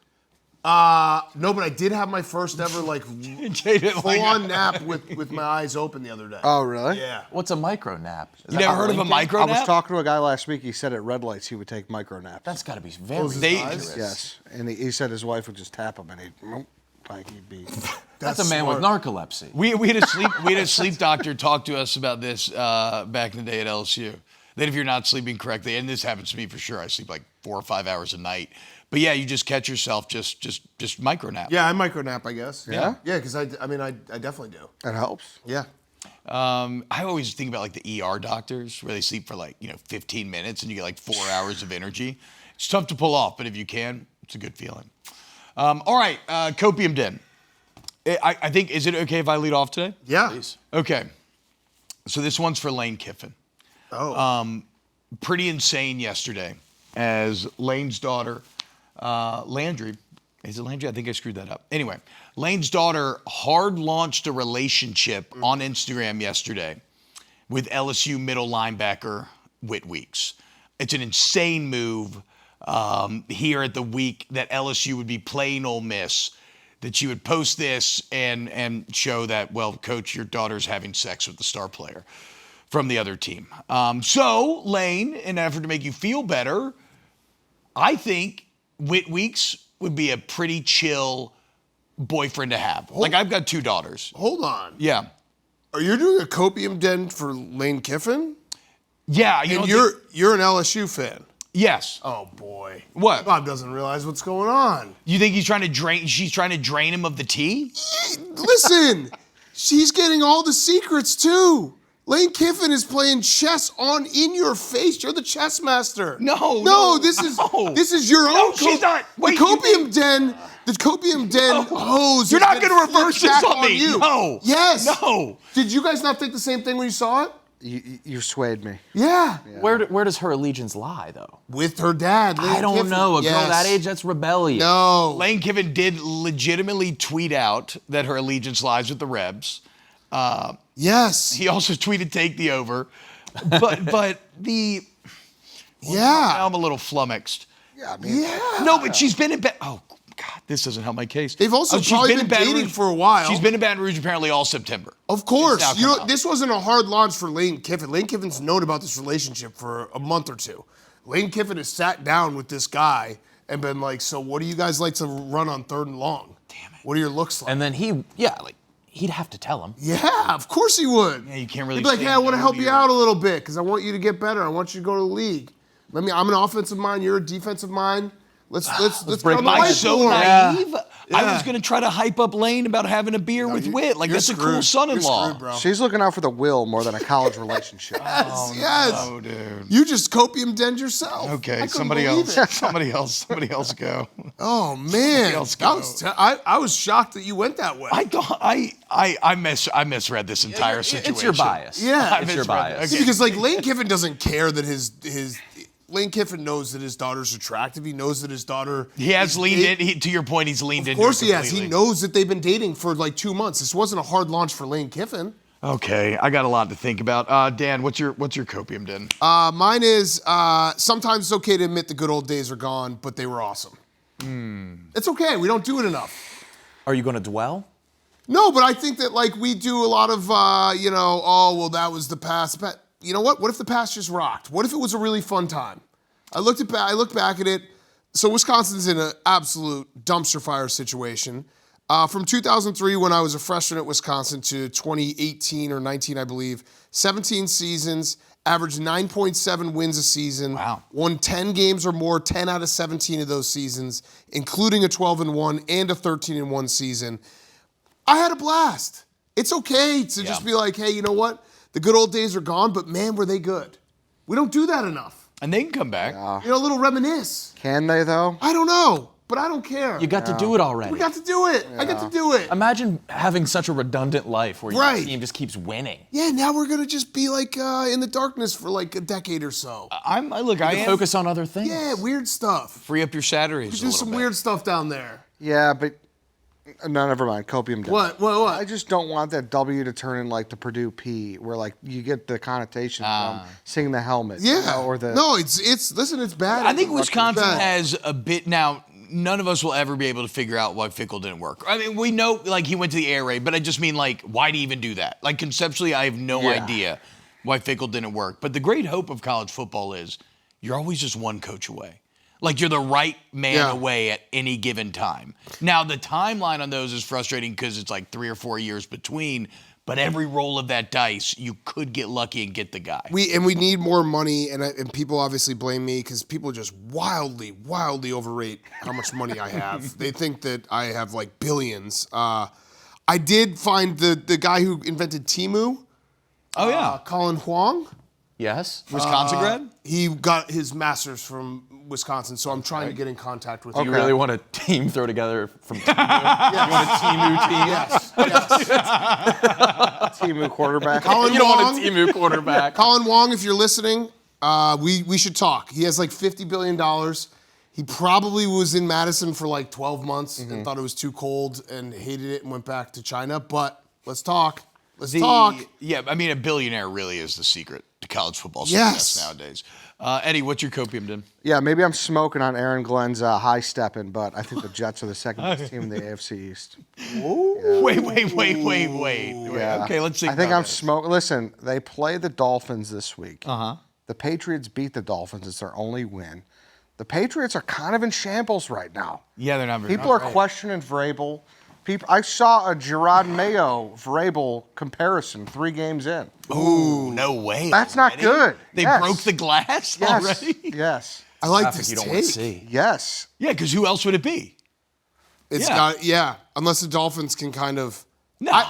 B: No, but I did have my first ever like full-on nap with my eyes open the other day.
C: Oh, really?
B: Yeah.
D: What's a micro nap? Is
A: You
D: that
A: never heard of a
D: LinkedIn?
A: micro
C: I
A: nap?
C: was talking to a guy last week. He said at red lights he would take micro naps.
D: That's got to be very
B: his
D: dangerous.
C: Yes, and he said his wife would just tap him, and he'd be.
D: That's a man with
B: smart.
D: narcolepsy.
A: We had a sleep doctor talk to us about this back in the day at LSU. That if you're not sleeping correctly, and this happens to me for sure, I sleep like 4 or 5 hours a night. But yeah, you just catch yourself just micro nap.
B: Yeah, I micro nap, I guess.
C: Yeah?
B: Yeah, because I definitely do.
C: That helps.
B: Yeah.
A: I always think about like the ER doctors where they sleep for like 15 minutes and you get like 4 hours of energy. It's tough to pull off, but if you can, it's a good feeling. All right, Copium Den. I think, is it okay if I lead off today?
B: Yeah.
D: Please.
A: Okay. So this one's for Lane Kiffin.
B: Oh.
A: Pretty insane yesterday as Lane's daughter, Landry, is it Landry? I think I screwed that up. Anyway, Lane's daughter hard launched a relationship on Instagram yesterday with LSU middle linebacker Whit Weeks. It's an insane move here at the week that LSU would be playing Ole Miss, that she would post this and show that, well, coach, your daughter's having sex with the star player from the other team. So, Lane, in an effort to make you feel better, I think Whit Weeks would be a pretty chill boyfriend to have. Like, I've got 2 daughters.
B: Hold on.
A: Yeah.
B: Are you doing a Copium Den for Lane Kiffin?
A: Yeah.
B: And you're an LSU fan.
A: Yes.
B: Oh boy.
A: What?
B: Bob doesn't realize what's going on.
A: You think she's trying to drain him of the tea?
B: Listen, she's getting all the secrets too. Lane Kiffin is playing chess in your face. You're the chess master.
A: No,
B: this
A: no.
B: is your
A: No,
B: own.
A: she's not. Wait,
B: the Copium Den. The Copium Den hose.
A: You're
B: is
A: not
B: gonna
A: going to reverse
B: flip
A: this
B: back
A: on me.
B: You.
A: No.
B: Yes.
A: No.
B: Did you guys not think the same thing when you saw it?
C: You swayed me.
B: Yeah.
D: Where does her allegiance lie, though?
B: With her dad. Lane
D: I don't
B: Kiffin.
D: know. A girl
B: Yes.
D: that age, that's rebellion.
B: No.
A: Lane Kiffin did legitimately tweet out that her allegiance lies with the Rebs.
B: Yes.
A: He also tweeted take the over. But the
B: Yeah.
A: now I'm a little flummoxed.
C: Yeah, I mean,
B: Yeah.
A: No, but she's been in oh God, this doesn't help my case.
B: They've also
A: she's
B: probably
A: in
B: been
A: Baton
B: dating
A: Rouge
B: for a while.
A: She's been in Baton Rouge apparently all September.
B: Of course.
A: It's now
B: You know,
A: come out.
B: this wasn't a hard launch for Lane Kiffin. Lane Kiffin's known about this relationship for a month or two. Lane Kiffin has sat down with this guy and been like, so what do you guys like to run on 3rd and long?
A: Damn it.
B: What are your looks like?
D: And then he'd have to tell him.
B: Yeah, of course he would.
A: Yeah, you can't really
B: He'd be like,
A: say
B: hey, I want to
A: no
B: help
A: to
B: you
A: your-
B: out a little bit because I want you to get better. I want you to go to the league. I'm an offensive mind. You're a defensive mind. Let's
D: break
B: get on the
A: Am I so
B: whiteboard.
A: naive? I was going to try to hype up Lane about having a beer with Whit. Like,
B: You're
A: that's a
B: screwed.
A: cool son-in-law.
B: You're screwed, bro.
C: She's looking out for the will more than a college relationship.
B: Yes.
A: Oh, dude.
B: You just copium den yourself. I
A: Okay,
B: couldn't
A: somebody
B: believe
A: else.
B: it.
A: Somebody else go.
B: Oh man,
A: else
B: that was I was shocked that you went that way.
A: I thought I misread this entire situation.
D: It's your bias.
B: Yeah.
D: It's your
A: misread
D: bias.
A: that.
B: Because like Lane Kiffin doesn't care that his Lane Kiffin knows that his daughter's attractive. He knows that his daughter.
A: He has
B: is
A: leaned
B: dating-
A: in. To your point, he's leaned in.
B: Of course he has. He knows that they've been dating for like 2 months. This wasn't a hard launch for Lane Kiffin.
A: Okay, I got a lot to think about. Dan, what's your copium den?
B: Mine is sometimes it's okay to admit the good old days are gone, but they were awesome. It's okay. We don't do it enough.
D: Are you going to dwell?
B: No, but I think that like we do a lot of oh well that was the past. But you know what? What if the past just rocked? What if it was a really fun time? I looked back at it. So Wisconsin's in an absolute dumpster fire situation. From 2003, when I was a freshman at Wisconsin, to 2018 or 19, I believe, 17 seasons, averaged 9.7 wins a season.
A: Wow.
B: Won 10 games or more, 10 out of 17 of those seasons, including a 12-1 and a 13-1 season. I had a blast. It's okay to just be like, hey, you know what? The good old days are gone, but man, were they good. We don't do that enough.
A: And they can come back.
B: You know, a little reminisce.
C: Can they, though?
B: I don't know, but I don't care.
D: You got to do it already.
B: We got to do it. I got to do it.
D: Imagine having such a redundant life where your
B: Right.
D: team just keeps winning.
B: Yeah, now we're gonna just be like in the darkness for like a decade or so.
A: I am
D: Focus on other things.
B: Yeah, weird stuff.
A: free up your Saturdays.
B: Do some weird stuff down there.
C: Yeah, but no, never mind. Copium Den.
B: What?
C: I just don't want that W to turn in like the Purdue P, where like you get the connotation from singing the helmet.
B: Yeah.
C: You know, or the
B: No, it's listen, it's bad.
A: I think
B: It's
A: Wisconsin
B: bad.
A: has a bit now. None of us will ever be able to figure out why Fickle didn't work. I mean, we know like he went to the air raid, but I just mean like, why do you even do that? Like conceptually, I have no idea why Fickle didn't work. But the great hope of college football is you're always just one coach away. Like you're the right man away at any given time. Now the timeline on those is frustrating because it's like 3 or 4 years between. But every roll of that dice, you could get lucky and get the guy.
B: We need more money, and people obviously blame me because people just wildly overrate how much money I have. They think that I have like billions. I did find the guy who invented Temu.
A: Oh yeah,
B: Colin Huang.
D: Yes.
A: Wisconsin grad.
B: He got his master's from Wisconsin, so I'm trying to get in contact with him.
D: You really want a team throw together from Timu? You want a Timu team?
B: Yes.
C: Timu quarterback.
B: Colin
D: You don't
B: Wong.
D: want a Timu quarterback.
B: Colin Wong, if you're listening, we should talk. He has like $50 billion. He probably was in Madison for like 12 months and thought it was too cold and hated it and went back to China. But let's talk. Let's talk.
A: Yeah, I mean, a billionaire really is the secret to college football
B: Yes.
A: success nowadays. Eddie, what's your copium din?
C: Yeah, maybe I'm smoking on Aaron Glenn's high stepping, but I think the Jets are the second best team in the AFC East.
A: Wait.
C: Yeah.
A: Okay, let's see.
C: I think I'm smoking. Listen, they play the Dolphins this week. The Patriots beat the Dolphins. It's their only win. The Patriots are kind of in shambles right now.
A: Yeah, they're not very
C: People are questioning Vrabel. I saw a Gerard Mayo Vrabel comparison 3 games in.
A: Ooh, no way.
C: That's not
A: already?
C: good.
A: They
C: Yes.
A: broke the glass
C: Yes.
A: already?
C: Yes.
B: I like
D: Traffic
B: this
D: you don't
B: take.
D: want to see.
C: Yes.
A: Yeah, because who else would it be?
B: It's
A: Yeah.
B: got unless the Dolphins can kind of.
A: No.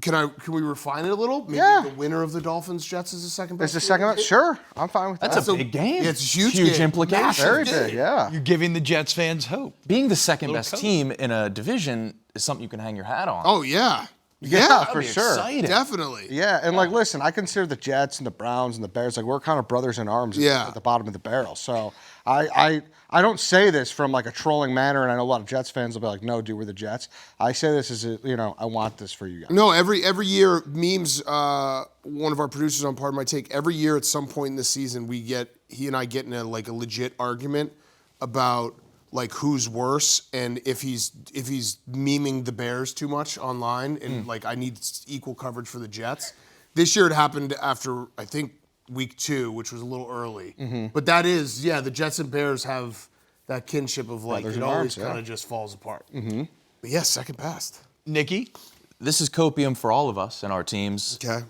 B: Can we refine it a little? Maybe
C: Yeah.
B: the winner of the Dolphins Jets is the second best.
C: Is the second best? Sure. I'm fine with that.
D: That's a big game.
B: Yeah, it's a huge game.
D: implications.
C: Very big, yeah.
A: You're giving the Jets fans hope.
D: Being the second best
A: coach.
D: team in a division is something you can hang your hat on.
B: Oh yeah.
C: Yeah, for
D: Be
C: sure.
D: exciting.
B: Definitely.
C: Yeah, and like, listen, I consider the Jets and the Browns and the Bears like we're kind of brothers in arms
B: Yeah.
C: at the bottom of the barrel. So I don't say this from like a trolling manner, and I know a lot of Jets fans will be like, "No, dude, we're the Jets." I say this as I want this for you guys.
B: No, every year, memes. One of our producers on Pardon My Take. Every year, at some point in the season, he and I get in a legit argument about like who's worse and if he's memeing the Bears too much online and like I need equal coverage for the Jets. This year, it happened after I think week 2, which was a little early. But that is the Jets and Bears have that kinship of like
C: Brothers
B: it
C: in
B: always
C: arms, yeah.
B: kind of just falls apart. But yeah, second best.
A: Nikki?
D: This is copium for all of us and our teams.
B: Okay.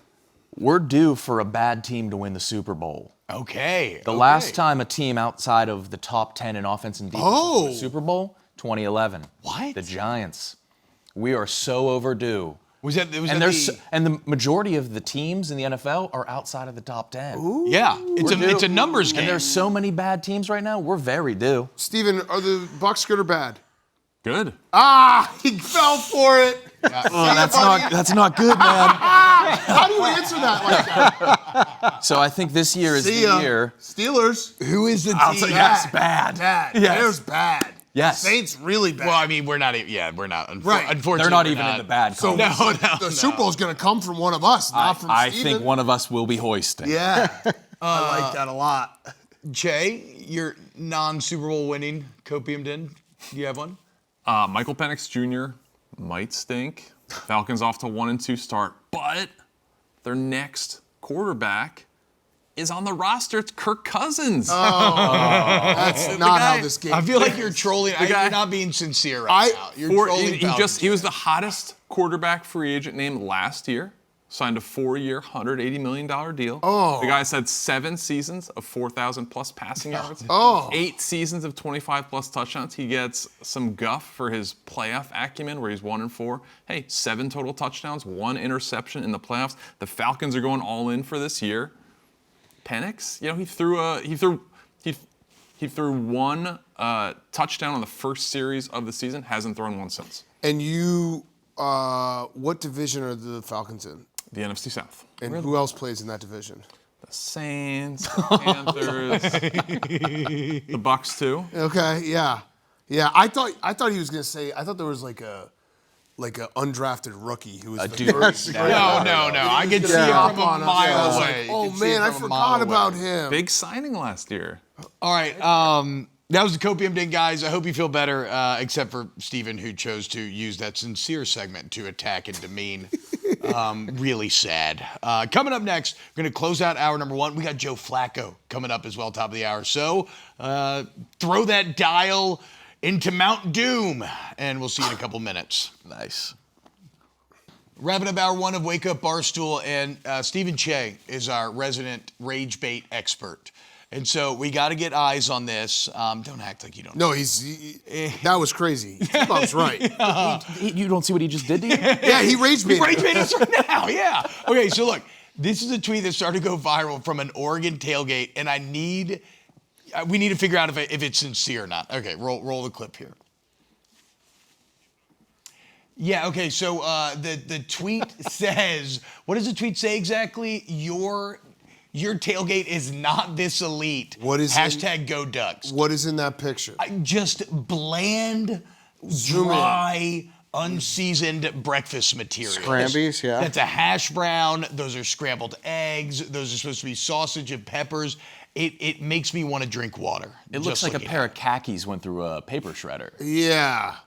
D: We're due for a bad team to win the Super Bowl.
A: Okay.
D: The last time a team outside of the top 10 in offense and defense won the Super Bowl, 2011.
A: What?
D: The Giants. We are so overdue.
A: Was that
D: And the majority of the teams in the NFL are outside of the top 10.
A: Yeah, it's a numbers game.
D: And there's so many bad teams right now. We're very due.
B: Steven, are the Bucs good or bad?
E: Good.
B: He fell for it.
D: That's not good, man.
B: How do you answer that like that?
D: So I think this year is the year.
B: Steelers.
A: Who is the
D: I'll
A: team?
D: say yes, bad.
B: Bad.
D: Yes.
B: Bears bad.
D: Yes.
B: Saints really bad.
A: Well, I mean, we're not. We're not.
B: Right.
A: Unfortunately,
D: They're not
A: we're
D: even in the bad
B: so
D: column.
B: the Super Bowl is going to come from one of us, not from
D: I
B: Steven.
D: think one of us will be hoisting.
B: Yeah. I like that a lot.
A: Jay, your non-Super Bowl winning Copium Den. Do you have one?
E: Michael Penix Jr. might stink. Falcons off to 1-2 start, but their next quarterback is on the roster. It's Kirk Cousins.
B: That's not how this game
A: I feel like you're trolling.
E: guy-
A: You're not being sincere right now. You're trolling.
E: He was the hottest quarterback free agent named last year. Signed a 4-year, $180 million deal. The guy's had 7 seasons of 4,000+ passing yards. 8 seasons of 25+ touchdowns. He gets some guff for his playoff acumen, where he's 1-4. Hey, 7 total touchdowns, 1 interception in the playoffs. The Falcons are going all in for this year. Penix, he threw 1 touchdown on the first series of the season. Hasn't thrown 1 since.
B: And you, what division are the Falcons in?
E: The NFC South.
B: And who else plays in that division?
E: The Saints, the Panthers, the Bucks too.
B: Okay, yeah. I thought he was gonna say. I thought there was like a undrafted rookie who was the
D: dude.
B: first.
A: No. I can see him from a mile away.
B: Oh
A: You can see
B: man,
A: it
B: I
A: from a mile
B: forgot about
A: away.
B: him.
E: Big signing last year.
A: All right. That was the Copium Den, guys. I hope you feel better, except for Steven, who chose to use that sincere segment to attack and demean. Really sad. Coming up next, we're going to close out hour number 1. We got Joe Flacco coming up as well, top of the hour. So throw that dial into Mount Doom, and we'll see you in a couple minutes.
D: Nice.
A: Wrapping up hour 1 of Wake Up Barstool, and Steven Cheah is our resident rage bait expert. And so we got to get eyes on this. Don't act like you don't.
B: No, that was crazy. Bob's right.
D: You don't see what he just did to you?
B: Yeah, he rage baited.
A: Rage bait us right now, yeah. Okay, so look, this is a tweet that started to go viral from an Oregon tailgate, and we need to figure out if it's sincere or not. Okay, roll the clip here. Yeah, okay, so the tweet says, what does the tweet say exactly? Your tailgate is not this elite.
B: What is
A: Hashtag Go Ducks.
B: What is in that picture?
A: Just bland,
B: Zoom
A: dry, unseasoned breakfast material.
C: Scrambies, yeah.
A: That's a hash brown. Those are scrambled eggs. Those are supposed to be sausage and peppers. It makes me want to drink water.
D: It looks like a pair of khakis went through a paper shredder.
B: Yeah.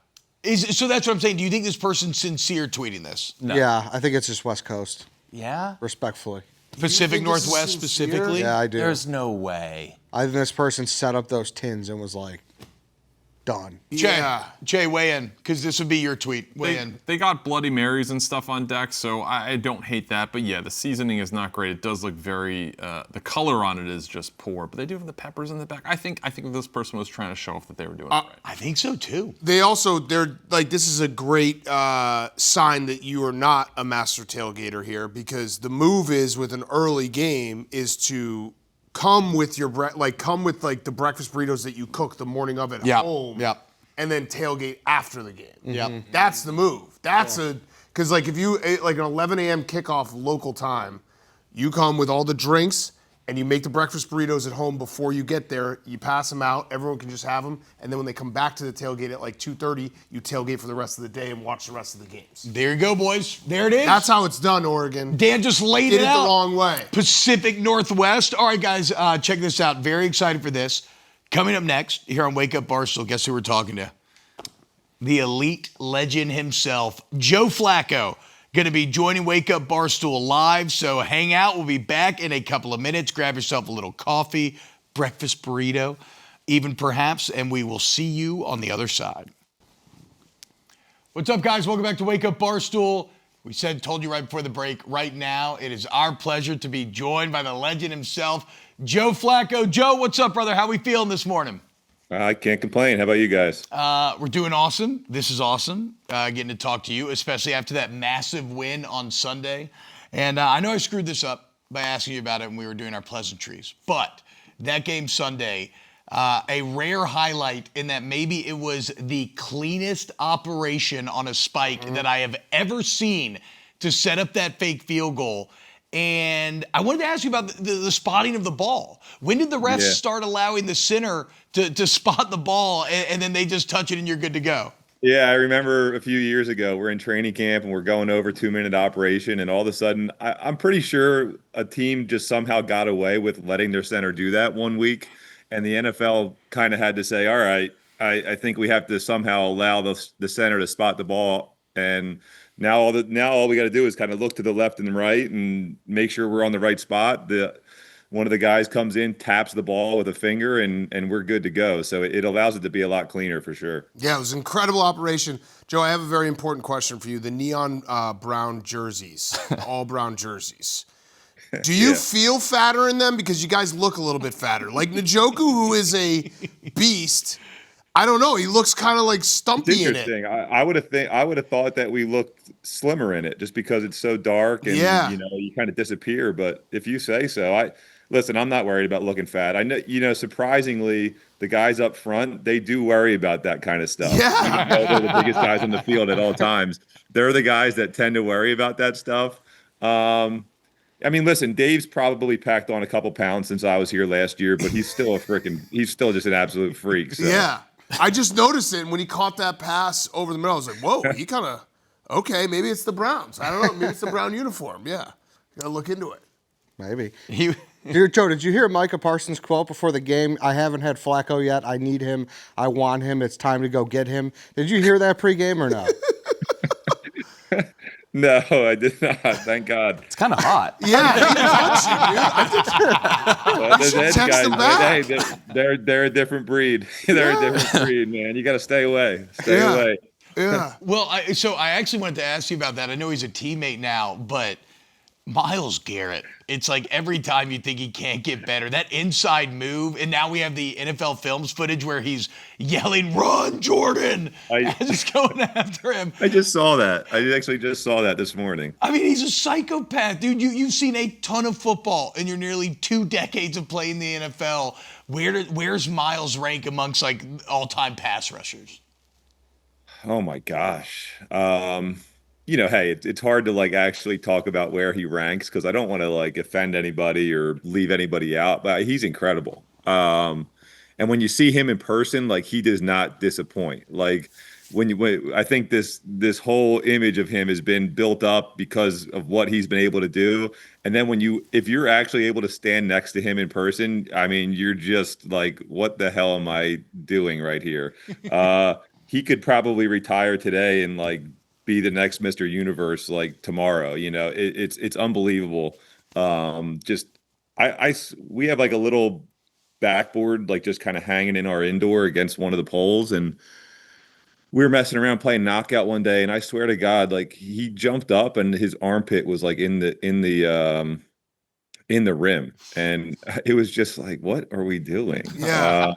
A: So that's what I'm saying. Do you think this person's sincere tweeting this?
D: No.
C: Yeah, I think it's just West Coast,
D: Yeah?
C: respectfully.
A: Pacific
B: think this is
A: Northwest
B: sincere?
A: specifically?
C: Yeah, I do.
D: There's no way.
C: I think this person set up those tins and was like, done.
A: Jay, weigh in, because this would be your tweet. Weigh in.
E: They got Bloody Marys and stuff on deck, so I don't hate that. But yeah, the seasoning is not great. It does look very, the color on it is just poor. But they do have the peppers in the back. I think this person was trying to show off that they were doing it right.
A: I think so too.
B: They're like, this is a great sign that you are not a master tailgater here, because the move is with an early game is to come with your the breakfast burritos that you cook the morning of at home.
A: Yeah.
B: And then tailgate after the game.
A: Yeah.
B: That's the move. Because like if you like an 11 a.m. kickoff local time, you come with all the drinks and you make the breakfast burritos at home before you get there. You pass them out. Everyone can just have them. And then when they come back to the tailgate at like 2:30, you tailgate for the rest of the day and watch the rest of the games.
A: There you go, boys. There it is.
B: That's how it's done, Oregon.
A: Dan just laid
B: Did
A: it
B: it
A: out.
B: the wrong way.
A: Pacific Northwest. All right, guys, check this out. Very excited for this. Coming up next here on Wake Up Barstool, guess who we're talking to? The elite legend himself, Joe Flacco, going to be joining Wake Up Barstool live. So hang out. We'll be back in a couple of minutes. Grab yourself a little coffee, breakfast burrito, even perhaps, and we will see you on the other side. What's up, guys? Welcome back to Wake Up Barstool. We told you right before the break, right now, it is our pleasure to be joined by the legend himself, Joe Flacco. Joe, what's up, brother? How we feeling this morning?
F: I can't complain. How about you guys?
A: We're doing awesome. This is awesome. Getting to talk to you, especially after that massive win on Sunday. And I know I screwed this up by asking you about it when we were doing our pleasantries, but that game Sunday, a rare highlight in that maybe it was the cleanest operation on a spike that I have ever seen to set up that fake field goal. And I wanted to ask you about the spotting of the ball. When did the refs start allowing the center to spot the ball and then they just touch it and you're good to go?
F: Yeah, I remember a few years ago, we're in training camp and we're going over 2-minute operation, and all of a sudden, I'm pretty sure a team just somehow got away with letting their center do that one week, and the NFL kind of had to say, all right, I think we have to somehow allow the center to spot the ball, and now all we got to do is kind of look to the left and the right and make sure we're on the right spot. One of the guys comes in, taps the ball with a finger, and we're good to go. So it allows it to be a lot cleaner for sure.
B: Yeah, it was an incredible operation. Joe, I have a very important question for you. The neon brown jerseys, all brown jerseys. Do you feel fatter in them? Because you guys look a little bit fatter. Like Njoku, who is a beast, I don't know. He looks kind of like stumpy in it.
F: I would have thought that we looked slimmer in it just because it's so dark and you kind of disappear. But if you say so, listen, I'm not worried about looking fat. I know, surprisingly, the guys up front, they do worry about that kind of stuff.
B: Yeah.
F: They're the biggest guys on the field at all times. They're the guys that tend to worry about that stuff. I mean, listen, Dave's probably packed on a couple pounds since I was here last year, but he's still just an absolute freak. So.
B: Yeah. I just noticed it when he caught that pass over the middle. I was like, whoa, he kind of, okay, maybe it's the Browns. I don't know. Maybe it's the Brown uniform. Yeah. Got to look into it.
C: Maybe. Joe, did you hear Micah Parsons' quote before the game? I haven't had Flacco yet. I need him. I want him. It's time to go get him. Did you hear that pregame or no?
F: No, I did not. Thank God.
D: It's kind of hot.
B: Yeah, he wants you, dude. Text him back.
F: Hey, they're a different breed. They're a different breed, man. You got to stay away. Stay away.
B: Yeah.
A: Well, I actually wanted to ask you about that. I know he's a teammate now, but Myles Garrett, it's like every time you think he can't get better, that inside move, and now we have the NFL Films footage where he's yelling, "Run, Jordan!" Just going after him.
F: I just saw that. I actually just saw that this morning.
A: I mean, he's a psychopath, dude. You've seen a ton of football in your nearly 2 decades of playing the NFL. Where's Myles rank amongst like all-time pass rushers?
F: Oh my gosh. Hey, it's hard to like actually talk about where he ranks because I don't want to like offend anybody or leave anybody out, but he's incredible. And when you see him in person, like he does not disappoint. Like I think this whole image of him has been built up because of what he's been able to do. And then if you're actually able to stand next to him in person, I mean, you're just like, what the hell am I doing right here? He could probably retire today and like be the next Mr. Universe like tomorrow. It's unbelievable. We have like a little backboard like just kind of hanging in our indoor against one of the poles, and we were messing around playing knockout one day, and I swear to God, like he jumped up and his armpit was like in the rim, and it was just like, what are we doing?
B: Yeah.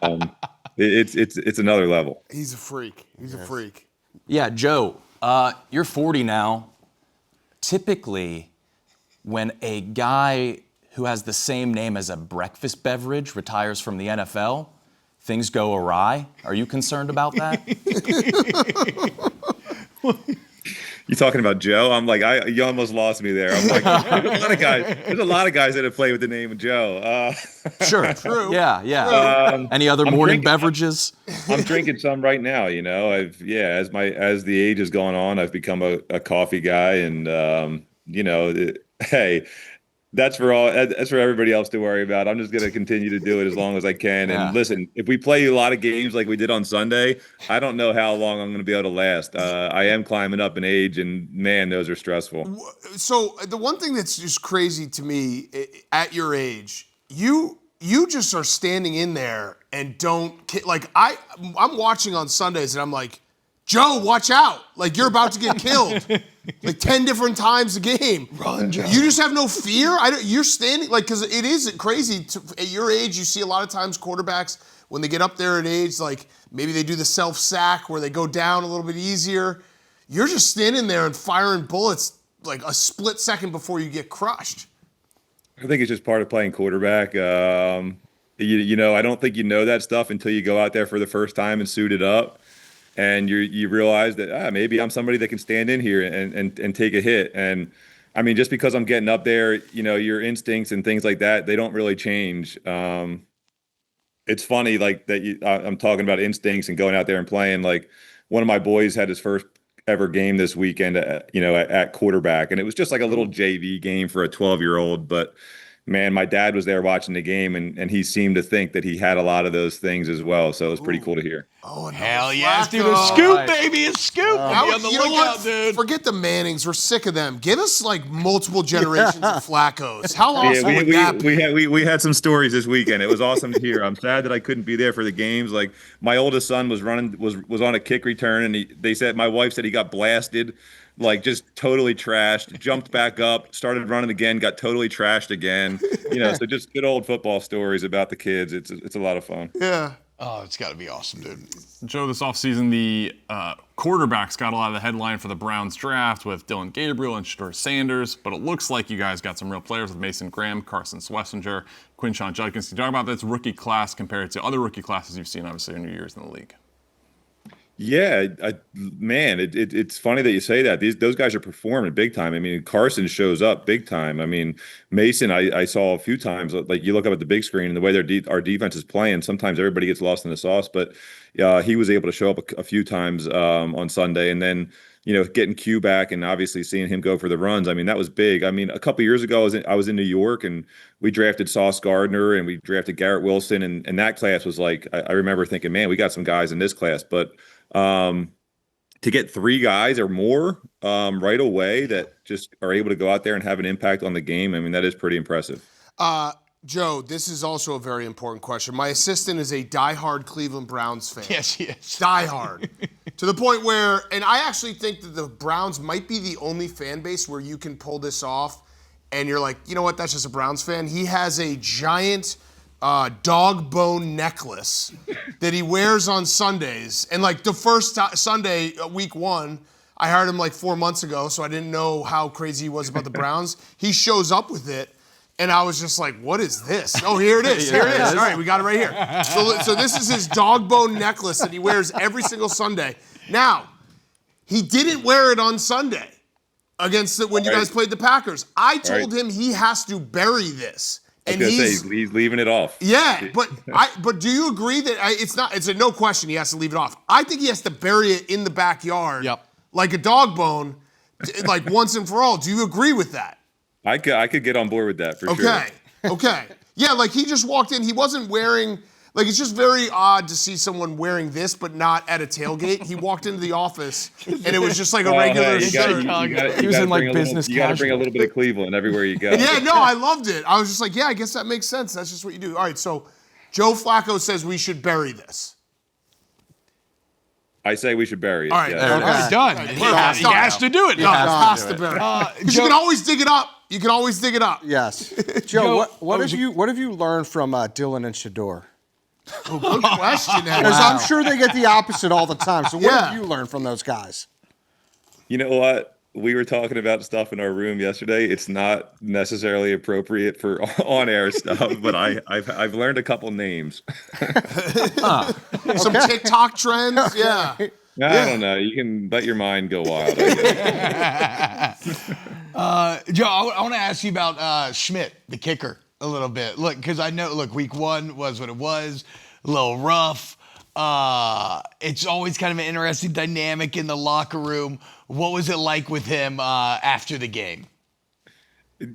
F: It's another level.
B: He's a freak. He's a freak.
D: Yeah, Joe. You're 40 now. Typically, when a guy who has the same name as a breakfast beverage retires from the NFL, things go awry. Are you concerned about that?
F: You talking about Joe? I'm like, you almost lost me there. I'm like, there's a lot of guys that have played with the name of Joe.
D: Sure. True. Yeah. Any other morning beverages?
F: I'm drinking some right now. As the age has gone on, I've become a coffee guy, and hey, that's for everybody else to worry about. I'm just going to continue to do it as long as I can. Yeah. And listen, if we play a lot of games like we did on Sunday, I don't know how long I'm going to be able to last. I am climbing up in age, and man, those are stressful.
B: So the one thing that's just crazy to me at your age, you just are standing in there and don't like I'm watching on Sundays and I'm like, Joe, watch out. Like, you're about to get killed. Like 10 different times a game.
A: Run, Joe.
B: You just have no fear? You're standing, like, because it is crazy. At your age, you see a lot of times quarterbacks, when they get up there in age, like, maybe they do the self-sack where they go down a little bit easier. You're just standing there and firing bullets like a split second before you get crushed.
F: I think it's just part of playing quarterback. You know, I don't think you know that stuff until you go out there for the first time and suit it up, and you realize that maybe I'm somebody that can stand in here and take a hit. And I mean, just because I'm getting up there, you know, your instincts and things like that, they don't really change. It's funny, like that. I'm talking about instincts and going out there and playing. Like one of my boys had his first ever game this weekend, at quarterback, and it was just like a little JV game for a 12-year-old. But man, my dad was there watching the game, and he seemed to think that he had a lot of those things as well. So it was pretty cool to hear.
B: Oh,
A: hell yes, dude. A scoop, baby. A scoop. Be on the
B: you know
A: lookout,
B: what?
A: dude.
B: Forget the Mannings. We're sick of them. Give us like multiple generations of Flaccos. How awesome would that be?
F: We had some stories this weekend. It was awesome to hear. I'm sad that I couldn't be there for the games. Like my oldest son was on a kick return, and they said, my wife said he got blasted, like just totally trashed, jumped back up, started running again, got totally trashed again. You know, so just good old football stories about the kids. It's a lot of fun.
B: Yeah.
A: Oh, it's got to be awesome, dude.
E: Joe, this offseason, the quarterbacks got a lot of the headline for the Browns draft with Dylan Gabriel and Shedeur Sanders, but it looks like you guys got some real players with Mason Graham, Carson Schlesinger, Quinshon Judkins. Can you talk about this rookie class compared to other rookie classes you've seen, obviously, in your years in the league?
F: Yeah, man, it's funny that you say that. Those guys are performing big time. I mean, Carson shows up big time. I mean, Mason, I saw a few times. Like you look up at the big screen and the way our defense is playing. Sometimes everybody gets lost in the sauce, but he was able to show up a few times on Sunday, and then getting Q back and obviously seeing him go for the runs. I mean, that was big. I mean, a couple years ago, I was in New York and we drafted Sauce Gardner and we drafted Garrett Wilson, and that class was like, I remember thinking, man, we got some guys in this class, but to get 3 guys or more right away that just are able to go out there and have an impact on the game, I mean, that is pretty impressive.
B: Joe, this is also a very important question. My assistant is a diehard Cleveland Browns fan.
A: Yes, he is.
B: Diehard. To the point where, and I actually think that the Browns might be the only fan base where you can pull this off and you're like, you know what, that's just a Browns fan. He has a giant dog bone necklace that he wears on Sundays. And like the first Sunday, week 1, I hired him like 4 months ago, so I didn't know how crazy he was about the Browns. He shows up with it, and I was just like, what is this? Oh, here it is. Here it is. All right, we got it right here. So this is his dog bone necklace that he wears every single Sunday. Now, he didn't wear it on Sunday when you guys played the Packers. I told him he has to bury this. And
F: he's leaving it off.
B: Yeah, but do you agree that it's a no question he has to leave it off? I think he has to bury it in the backyard, like a dog bone, like once and for all. Do you agree with that?
F: I could get on board with that for sure.
B: Okay. Yeah, like he just walked in. He wasn't wearing, like it's just very odd to see someone wearing this, but not at a tailgate. He walked into the office, and it was just like a regular shirt.
D: He was in like business casual.
F: You got to bring a little bit of Cleveland everywhere you go.
B: Yeah, no, I loved it. I was just like, yeah, I guess that makes sense. That's just what you do. All right, so Joe Flacco says we should bury this.
F: I say we should bury it.
B: All right,
A: Okay. Done. He has to do it.
B: He has to bury it. Because you can always dig it up. You can always dig it up.
C: Yes. Joe, what have you learned from Dylan and Shedeur?
B: Oh, good question.
C: Because I'm sure they get the opposite all the time. So what have you learned from those guys?
F: You know what? We were talking about stuff in our room yesterday. It's not necessarily appropriate for on-air stuff, but I've learned a couple names.
B: Some TikTok trends, yeah.
F: I don't know. You can let your mind go wild, I guess.
A: Joe, I want to ask you about Schmidt, the kicker, a little bit. Look, because I know, week 1 was what it was, a little rough. It's always kind of an interesting dynamic in the locker room. What was it like with him after the game?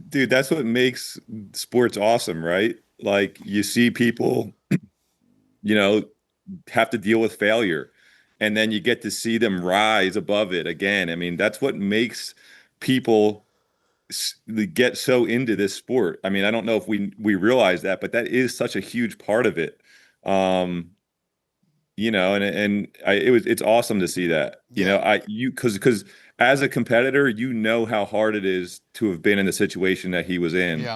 F: Dude, that's what makes sports awesome, right? Like you see people, have to deal with failure, and then you get to see them rise above it again. I mean, that's what makes people get so into this sport. I mean, I don't know if we realize that, but that is such a huge part of it. It's awesome to see that. Because as a competitor, how hard it is to have been in the situation that he was in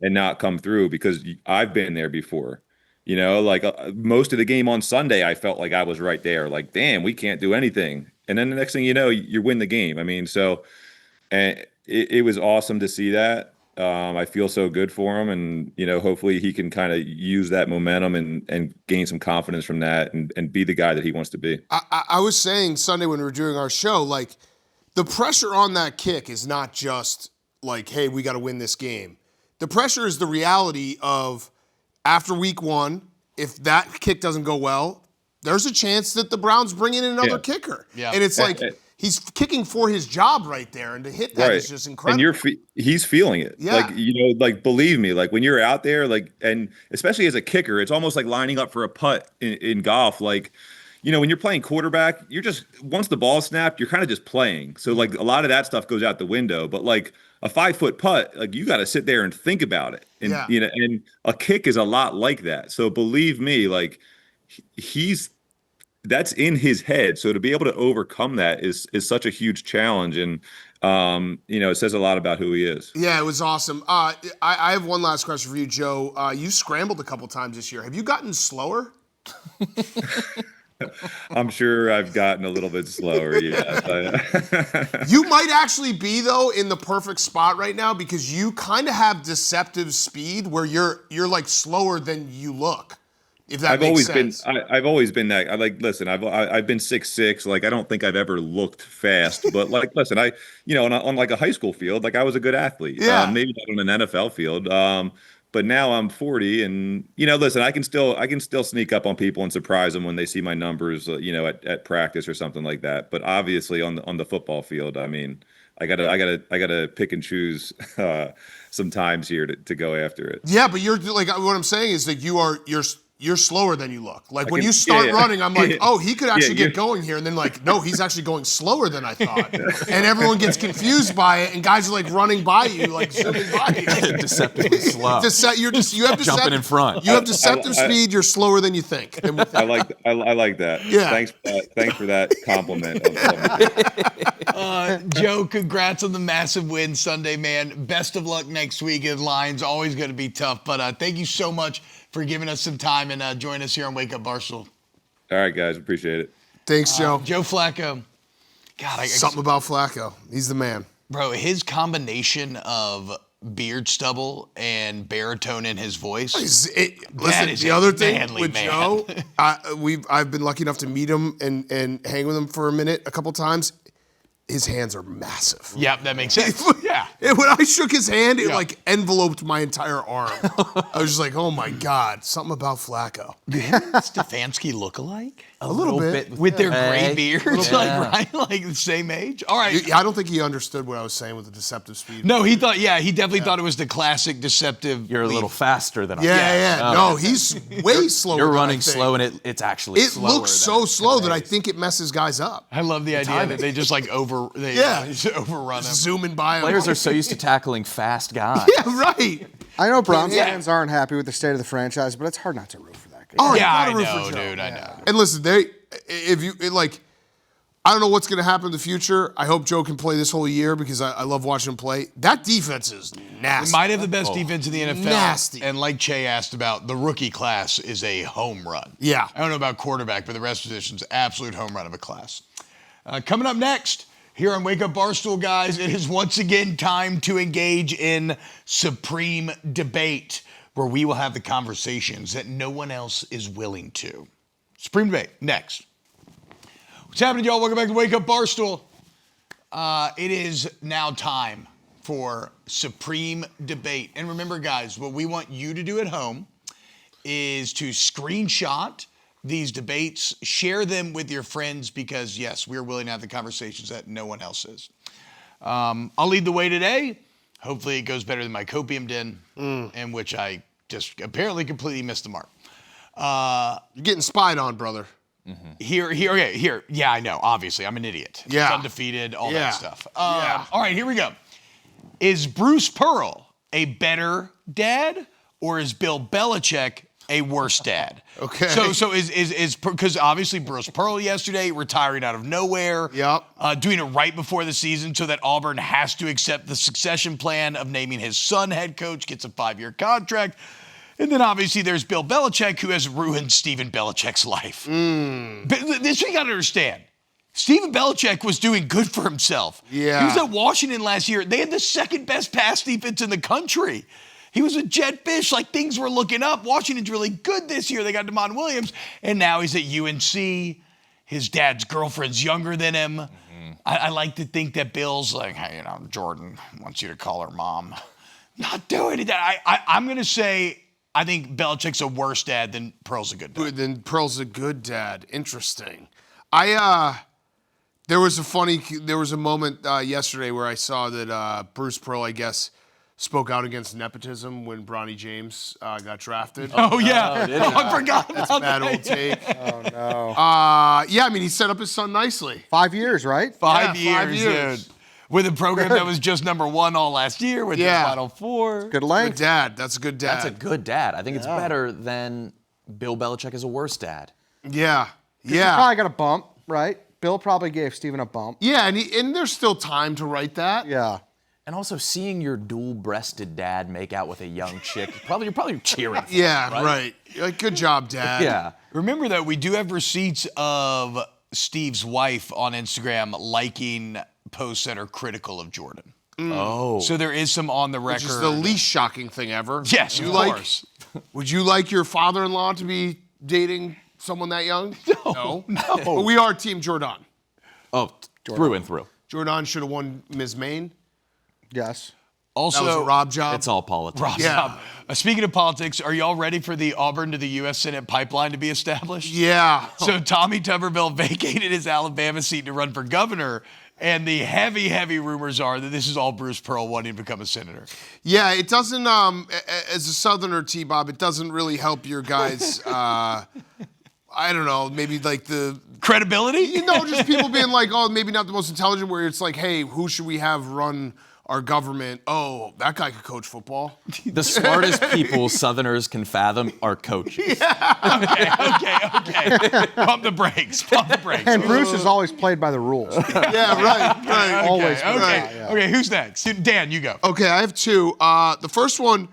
F: and not come through, because I've been there before. Most of the game on Sunday, I felt like I was right there. Like, damn, we can't do anything. And then the next thing you know, you win the game. I mean, and it was awesome to see that. I feel so good for him, and hopefully he can kind of use that momentum and gain some confidence from that, and be the guy that he wants to be.
B: I was saying Sunday when we were doing our show, like, the pressure on that kick is not just like, hey, we got to win this game. The pressure is the reality of, after week 1, if that kick doesn't go well, there's a chance that the Browns bring in another kicker. Yeah. And it's like, he's kicking for his job right there, and to hit that is just incredible.
F: And he's feeling it. Yeah. Believe me, like, when you're out there, like, and especially as a kicker, it's almost like lining up for a putt in golf. Like, when you're playing quarterback, once the ball's snapped, you're kind of just playing. So, like, a lot of that stuff goes out the window. But, like, a 5-foot putt, like, you got to sit there and think about it. And, and a kick is a lot like that. So believe me, like, that's in his head. So to be able to overcome that is such a huge challenge. And, it says a lot about who he is.
B: Yeah, it was awesome. I have one last question for you, Joe. You scrambled a couple times this year. Have you gotten slower?
F: I'm sure I've gotten a little bit slower, yes.
B: You might actually be, though, in the perfect spot right now, because you kind of have deceptive speed where you're like slower than you look. If that makes sense.
F: I've always been that. Listen, I've been 6'6". Like, I don't think I've ever looked fast, but, like, listen, on like a high school field, like, I was a good athlete.
B: Yeah.
F: Maybe not on an NFL field. But now I'm 40, and listen, I can still sneak up on people and surprise them when they see my numbers, at practice or something like that. But obviously on the football field, I mean, I gotta pick and choose some times here to go after it.
B: Yeah, but you're like, what I'm saying is that you're slower than you look. Like, when you start running, I'm like, oh, he could actually get going here. And then, like, no, he's actually going slower than I thought. And everyone gets confused by it, and guys are, like, running by you, like, zooming by you.
D: Deceptively slow.
B: You have
D: jumping in front.
B: You have deceptive speed. You're slower than you think.
F: I like that.
B: Yeah.
F: Thanks for that compliment.
A: Joe, congrats on the massive win Sunday, man. Best of luck next week. The Lions always going to be tough, but thank you so much for giving us some time and joining us here on Wake Up Barstool.
F: All right, guys. Appreciate it.
B: Thanks, Joe.
A: Joe Flacco. God,
B: something about Flacco. He's the man.
A: Bro, his combination of beard stubble and baritone in his voice.
B: Listen, the other thing with Joe, I've been lucky enough to meet him and hang with him for a minute a couple times. His hands are massive.
A: Yep, that makes sense. Yeah.
B: When I shook his hand, it like enveloped my entire arm. I was just like, oh my God, something about Flacco.
A: Do him and Stefanski look alike?
B: A little bit.
A: With their gray beards, like the same age? All right.
B: I don't think he understood what I was saying with the deceptive speed.
A: No, he definitely thought it was the classic deceptive.
D: You're a little faster than I am.
B: Yeah. No, he's way slower.
D: You're running slow, and it's actually slower.
B: It looks so slow that I think it messes guys up.
A: I love the idea that they just like overrun him.
B: Zooming by him.
D: Players are so used to tackling fast guys.
B: Yeah, right.
C: I know Browns fans aren't happy with the state of the franchise, but it's hard not to root for that guy.
B: Oh,
A: yeah, I know, dude. I know.
B: And listen, I don't know what's going to happen in the future. I hope Joe can play this whole year because I love watching him play. That defense is nasty.
A: They might have the best defense in the NFL.
B: Nasty.
A: And like Cheah asked about, the rookie class is a home run.
B: Yeah.
A: I don't know about quarterback, but the rest of the positions, absolute home run of a class. Coming up next, here on Wake Up Barstool, guys, it is once again time to engage in supreme debate, where we will have the conversations that no one else is willing to. Supreme debate, next. What's happening, y'all? Welcome back to Wake Up Barstool. It is now time for supreme debate. And remember, guys, what we want you to do at home is to screenshot these debates, share them with your friends, because, yes, we're willing to have the conversations that no one else is. I'll lead the way today. Hopefully it goes better than my Copium Den, in which I just apparently completely missed the mark.
B: You're getting spied on, brother.
A: Mm-hmm. Here. Yeah, I know. Obviously, I'm an idiot.
B: Yeah.
A: It's undefeated, all that stuff. All right, here we go. Is Bruce Pearl a better dad, or is Bill Belichick a worse dad.
B: Okay.
A: So is because obviously Bruce Pearl yesterday retiring out of nowhere.
B: Yep.
A: Doing it right before the season so that Auburn has to accept the succession plan of naming his son head coach, gets a 5-year contract. And then obviously there's Bill Belichick, who has ruined Stephen Belichick's life. But this we got to understand. Stephen Belichick was doing good for himself.
B: Yeah.
A: He was at Washington last year. They had the second best pass defense in the country. He was a jet fish. Like, things were looking up. Washington's really good this year. They got DeMond Williams. And now he's at UNC. His dad's girlfriend's younger than him. Mm-hmm. I like to think that Bill's like, hey, Jordan wants you to call her mom. Not doing that. I'm going to say I think Belichick's a worse dad than Pearl's a good dad.
B: Then Pearl's a good dad. Interesting. There was a moment yesterday where I saw that Bruce Pearl, I guess, spoke out against nepotism when Bronny James got drafted.
A: Oh, yeah. I forgot about
B: That's a bad
A: that.
B: old take.
C: Oh, no.
B: Yeah, I mean, he set up his son nicely.
C: 5 years, right?
A: Five
B: Yeah, 5
A: years,
B: years.
A: dude. With a program that was just #1 all last year with the Final Four.
C: Good
B: Good
C: length.
B: dad. That's a good dad.
D: That's a good dad. I think it's better than Bill Belichick as a worse dad.
B: Yeah.
C: He
B: Yeah.
C: probably got a bump, right? Bill probably gave Steven a bump.
B: Yeah, and there's still time to write that.
C: Yeah.
D: And also seeing your dual-breasted dad make out with a young chick, you're probably cheering. For
B: Yeah,
D: him,
B: right. You're like, good job, Dad.
D: Yeah.
A: Remember that we do have receipts of Steve's wife on Instagram liking posts that are critical of Jordan.
D: Oh.
A: So there is some on the record.
B: Which is the least shocking thing ever.
A: Yes, of course.
B: Would you like your father-in-law to be dating someone that young? No. But we are Team Jordan.
D: Oh, through and through.
B: Jordan should have won Ms. Maine.
C: Yes.
A: Also,
B: That was a Rob job.
D: It's all politics.
A: Rob,
B: Yeah.
A: speaking of politics, are y'all ready for the Auburn to the U.S. Senate pipeline to be established?
B: Yeah.
A: So Tommy Tuberville vacated his Alabama seat to run for governor, and the heavy rumors are that this is all Bruce Pearl wanting to become a senator.
B: Yeah, it doesn't, as a Southerner, T-Bob, it doesn't really help your guys, I don't know, maybe like the...
A: Credibility?
B: Just people being like, oh, maybe not the most intelligent, where it's like, hey, who should we have run our government? Oh, that guy could coach football.
D: The smartest people Southerners can fathom are coaches.
A: Okay. Pump the brakes.
C: And Bruce has always played by the rules.
B: Yeah, right.
C: Always.
A: Okay, who's next? Dan, you go.
B: Okay, I have two. The first one,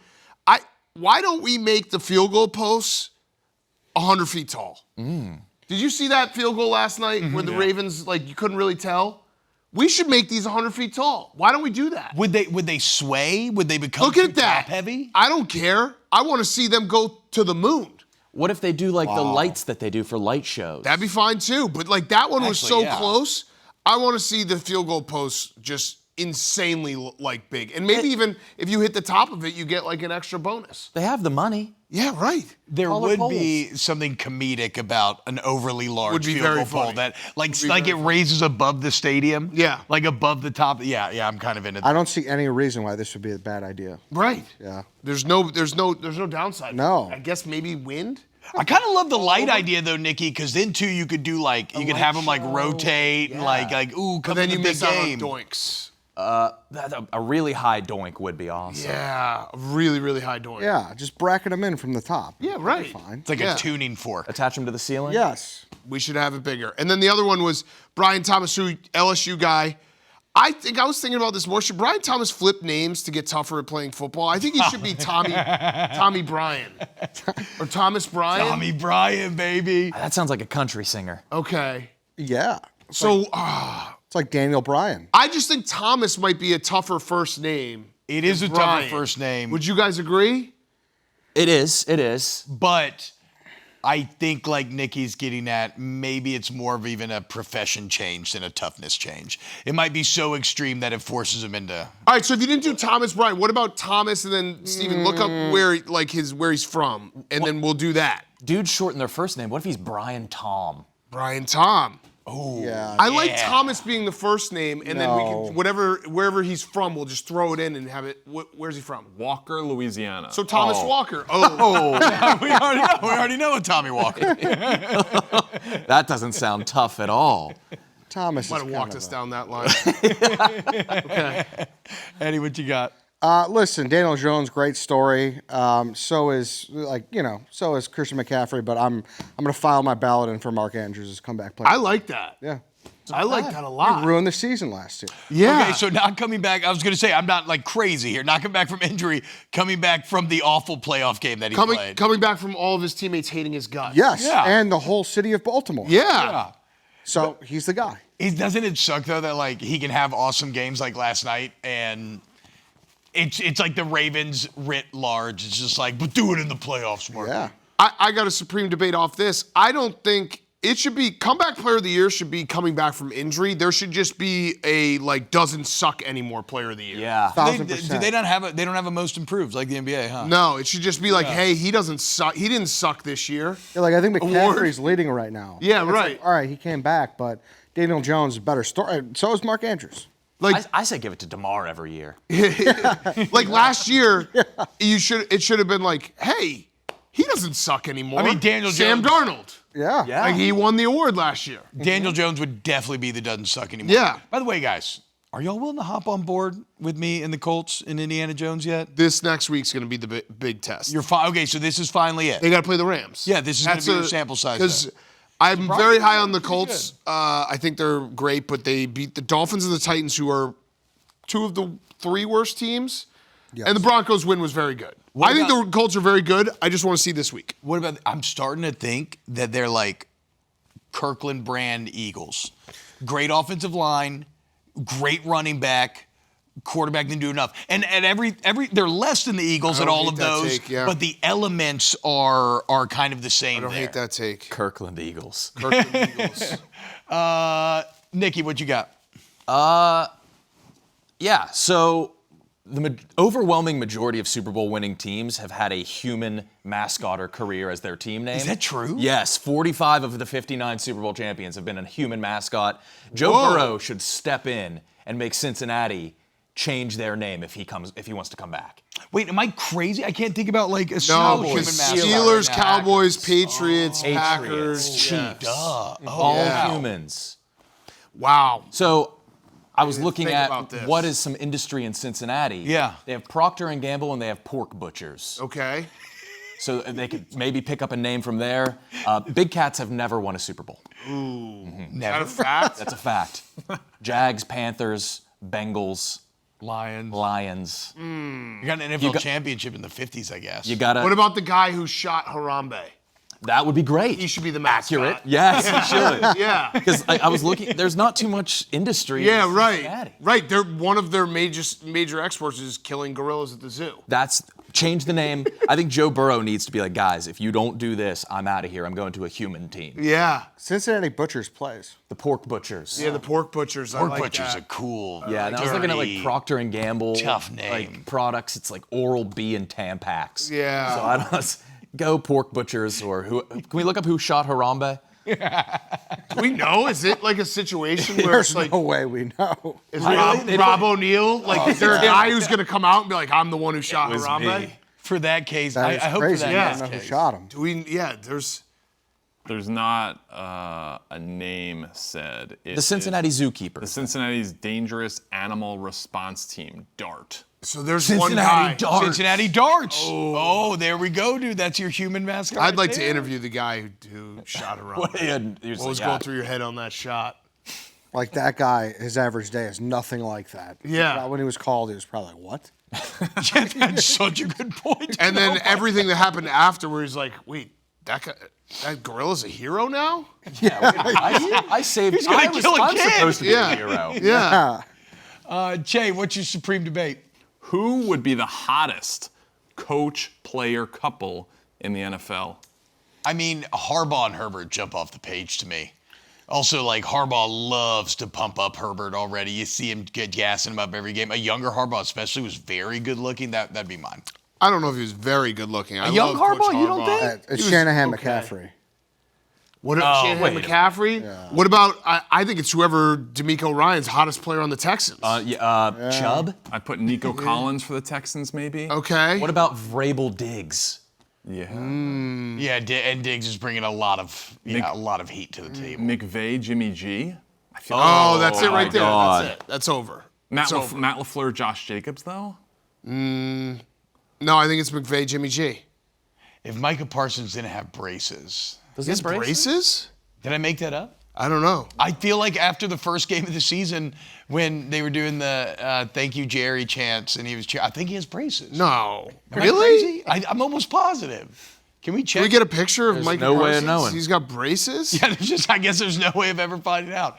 B: why don't we make the field goal posts 100 feet tall? Did you see that field goal last night where the Ravens, you couldn't really tell? We should make these 100 feet tall. Why don't we do that?
A: Would they sway? Would they become
B: Look at
A: too
B: that.
A: top heavy?
B: I don't care. I want to see them go to the moon.
D: What if they do like the lights that they do for light shows?
B: That'd be fine too. But that one was
A: Actually,
B: so
A: yeah.
B: close. I want to see the field goal posts just insanely big. And maybe even if you hit the top of it, you get an extra bonus.
D: They have the money.
B: Yeah, right.
A: There
D: Taller
A: would be something comedic about an overly large
B: Would be
A: field
B: very
A: goal pole
B: funny.
A: that
B: Would be
A: it
B: very
A: raises above the stadium.
B: Yeah.
A: Like above the top. Yeah, I'm kind of into that.
C: I don't see any reason why this would be a bad idea.
B: Right.
C: Yeah.
B: There's no downside.
C: No.
B: I guess maybe wind.
A: I kind of love the light idea though, Nikki, because then too you could do you could have them rotate and ooh,
B: But
A: come
B: then
A: in
B: you
A: the big
B: miss out on
A: game.
B: doinks.
D: A really high doink would be awesome.
B: Yeah, a really, really high doink.
C: Yeah, just bracket them in from the top.
B: Yeah, right.
C: Fine.
A: It's like
B: Yeah.
A: a tuning fork.
D: Attach them to the ceiling?
C: Yes.
B: We should have it bigger. And then the other one was Brian Thomas, who LSU guy. I was thinking about this more. Should Brian Thomas flip names to get tougher at playing football? I think he should be Tommy Bryan. Or Thomas Bryan.
A: Tommy Bryan, baby.
D: That sounds like a country singer.
B: Okay.
C: Yeah.
B: So
C: It's like Daniel Bryan.
B: I just think Thomas might be a tougher first name.
A: It is a
B: Bryan.
A: tougher first name.
B: Would you guys agree?
D: It is.
A: But I think like Nikki's getting at, maybe it's more of even a profession change than a toughness change. It might be so extreme that it forces him into.
B: All right, so if you didn't do Thomas Bryan, what about Thomas and then Steven? Look up where he's from, and then we'll do that.
D: Dudes shorten their first name. What if he's Brian Tom?
B: Brian Tom.
A: Oh,
C: Yeah.
B: I like Thomas being the first name, and then we
C: No.
B: can wherever he's from, we'll just throw it in and have it. Where's he from?
E: Walker, Louisiana.
B: So Thomas Walker. Oh,
A: we already know a Tommy Walker.
D: That doesn't sound tough at all.
C: Thomas
B: might
C: is
B: have
C: kind
B: walked
C: of
B: us
C: a-
B: down that line. Okay.
A: Eddie, what you got?
C: Listen, Daniel Jones, great story. So is Christian McCaffrey. But I'm going to file my ballot in for Mark Andrews as comeback player.
B: I like that.
C: Yeah.
B: I like that a lot.
C: He ruined the season last year.
B: Yeah.
A: Okay, so not coming back. I was going to say I'm not like crazy here. Not coming back from injury. Coming back from the awful playoff game that he played.
B: Coming back from all of his teammates hating his guts.
C: Yes,
A: Yeah.
C: and the whole city of Baltimore.
B: Yeah.
C: So he's the guy.
A: Doesn't it suck though that like he can have awesome games like last night and it's like the Ravens writ large. It's just like, but do it in the playoffs, Mark.
C: Yeah.
B: I got a supreme debate off this. I don't think it should be comeback player of the year should be coming back from injury. There should just be a doesn't suck anymore player of the year.
D: Yeah.
A: They don't have a most improved like the NBA, huh?
B: No, it should just be like, hey, he doesn't suck. He didn't suck this year.
C: Yeah, like I think
B: Award.
C: McCaffrey's leading right now.
B: Yeah,
C: It's
B: right.
C: like, all right, he came back, but Daniel Jones is a better story. So is Mark Andrews.
B: Like
D: I say give it to DeMar every year.
B: like last year, it should have been like, hey, he doesn't suck anymore.
A: I mean, Daniel
B: Sam
A: Jones-
B: Darnold.
C: Yeah.
D: Yeah.
B: Like he won the award last year.
A: Daniel Jones would definitely be the doesn't suck anymore.
B: Yeah.
A: By the way, guys, are y'all willing to hop on board with me and the Colts and Indiana Jones yet?
B: This next week's going to be the big test.
A: You're fine. Okay, so this is finally it.
B: They got to play the Rams.
A: Yeah, this is gonna be your sample size,
B: Because
A: though.
B: I'm very high on the Colts. I think they're great, but they beat the Dolphins and the Titans, who are two of the three worst teams.
C: Yes.
B: And the Broncos win was very good. I think the Colts are very good. I just want to see this week.
A: What about? I'm starting to think that they're like Kirkland brand Eagles. Great offensive line, great running back, quarterback didn't do enough. And at every they're less than the Eagles
B: I
A: at
B: don't
A: all
B: hate
A: of
B: that
A: those,
B: take, yeah.
A: but the elements are kind of the same.
B: I don't
A: there.
B: hate that take.
D: Kirkland Eagles.
B: Kirkland Eagles.
A: Nikki, what you got?
D: Yeah, so the overwhelming majority of Super Bowl winning teams have had a human mascot or career as their team name.
A: Is that true?
D: Yes, 45 of the 59 Super Bowl champions have been a human mascot. Joe Burrow should step in and make Cincinnati change their name if he wants to come back.
A: Wait, am I crazy? I can't think about like a
B: No,
A: single human
B: because
A: mascot
B: Steelers,
A: right now.
B: Cowboys, Patriots, Packers.
D: Chiefs,
A: Duh.
D: all
B: Yeah.
D: humans.
B: Wow.
D: So I was looking
B: think
D: at
B: about this.
D: what is some industry in Cincinnati.
A: Yeah.
D: They have Procter & Gamble and they have pork butchers.
B: Okay.
D: So they could maybe pick up a name from there. Big Cats have never won a Super Bowl.
B: Is that
A: Never.
B: a fact?
D: That's a fact. Jags, Panthers, Bengals,
A: Lions.
D: Lions.
A: You got an NFL championship in the 50s, I guess.
D: You gotta.
B: What about the guy who shot Harambe?
D: That would be great.
B: He should be the mascot.
D: Accurate. Yes, he should.
B: Yeah.
D: Because I was looking. There's not too much industry.
B: Yeah,
D: in
B: right.
D: Cincinnati.
B: Right. They're one of their major exports is killing gorillas at the zoo.
D: That's change the name. I think Joe Burrow needs to be like, guys, if you don't do this, I'm out of here. I'm going to a human team.
B: Yeah.
C: Cincinnati Butchers plays.
D: The pork butchers.
B: Yeah, the pork butchers. I
A: Pork
B: like
A: butcher's
B: that.
A: a cool.
D: Yeah, and I was looking at like
A: dirty-
D: Procter and Gamble,
A: Tough name.
D: like products. It's like Oral-B and Tampax.
B: Yeah.
D: So I don't go pork butchers or who? Can we look up who shot Harambe?
B: Do we know? Is it like a situation where
C: There's
B: it's like
C: no way we know.
B: is Rob O'Neill? Like, is there a guy who's gonna come out and be like, I'm the one who shot
E: was
B: Harambe?
E: me.
A: For that case,
C: That
A: I
C: is
A: hope
C: crazy.
A: for that
C: I
A: guy's
C: don't know who
A: case.
C: shot him.
B: Do we? Yeah. There's.
E: There's not a name said. It
D: The Cincinnati
E: is
D: Zookeeper.
E: The Cincinnati's Dangerous Animal Response Team, DART.
B: So there's one
D: Cincinnati
B: guy.
D: Darts.
A: Cincinnati Darts. Oh, there we go, dude. That's your human mascot.
B: I'd
A: right
B: like to
A: there.
B: interview the guy who shot Harambe.
D: He was
B: What was
D: like,
B: going through your head on that shot?
C: Like that guy, his average day is nothing like that.
B: Yeah.
C: When he was called, he was probably like, what?
A: Yeah, that's such a good point.
B: And then everything that happened afterwards, like, wait, that gorilla's a hero now?
D: I saved.
A: He's gonna kill a
D: I'm
A: kid.
D: supposed to be
B: Yeah.
D: a hero.
B: Yeah.
A: Jay, what's your supreme debate?
E: Who would be the hottest coach-player couple in the NFL?
A: I mean, Harbaugh and Herbert jump off the page to me. Also, like, Harbaugh loves to pump up Herbert already. You see him gassing him up every game. A younger Harbaugh especially was very good looking. That'd be mine.
B: I don't know if he was very good looking. I
A: young
B: love Coach
A: Harbaugh, you don't think?
C: It's
B: He was
C: Shanahan
B: okay.
C: McCaffrey.
B: What about
E: wait
B: Shanahan
E: a
B: McCaffrey? What about, I think it's whoever D'Amico Ryan's hottest player on the Texans.
D: Chubb.
E: I put Nico Collins for the Texans, maybe.
B: Okay.
D: What about Vrabel Diggs?
E: Yeah.
A: Yeah, and Diggs is bringing a lot of heat to the table.
E: McVay, Jimmy G. I feel
B: Oh, that's it
D: my
B: right there.
D: God.
B: That's it. That's over.
E: Matt
B: It's over.
E: LaFleur, Josh Jacobs, though.
B: No, I think it's McVay, Jimmy G.
A: If Micah Parsons didn't have braces,
D: Does
B: He has braces?
A: did I make that up?
B: I don't know.
A: I feel like after the first game of the season, when they were doing the "Thank you, Jerry" chants, and he was, I think he has braces.
B: No.
A: Am I
B: Really?
A: crazy? I'm almost positive. Can we check?
B: Can we get a picture of
D: There's
B: Micah
D: no way
B: Parsons?
D: of knowing.
B: He's got braces?
A: Yeah, I guess there's no way of ever finding out.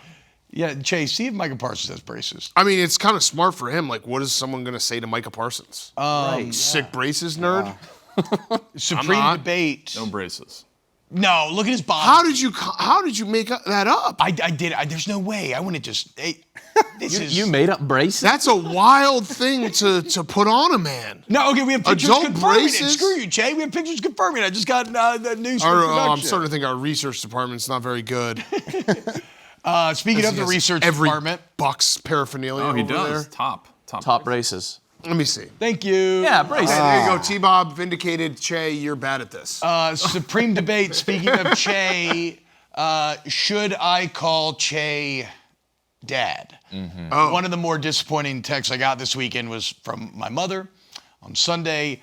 A: Yeah, Chase, see if Micah Parsons has braces.
B: I mean, it's kind of smart for him. Like, what is someone going to say to Micah Parsons? Sick braces, nerd?
A: Supreme
B: not.
A: debate.
E: No braces.
A: No, look at his body.
B: How did you make that up?
A: I did. There's no way. I wouldn't just.
D: You made up braces?
B: That's a wild thing to put on a man.
A: No, okay, we have pictures
B: Adult
A: confirming it.
B: braces?
A: Screw you, Che. We have pictures confirming it. I just got the news from
B: I'm
A: production.
B: starting to think our research department's not very good.
A: Speaking of the research
B: every
A: department,
B: Bucks paraphernalia
E: Oh, he
B: over
E: does.
B: there.
D: Top braces.
B: Let me see.
A: thank you.
D: Yeah, braces.
B: Okay, there you go. T-Bob vindicated. Che, you're bad at this.
A: Supreme debate. Speaking of Che, should I call Che dad?
B: Oh.
A: One of the more disappointing texts I got this weekend was from my mother on Sunday,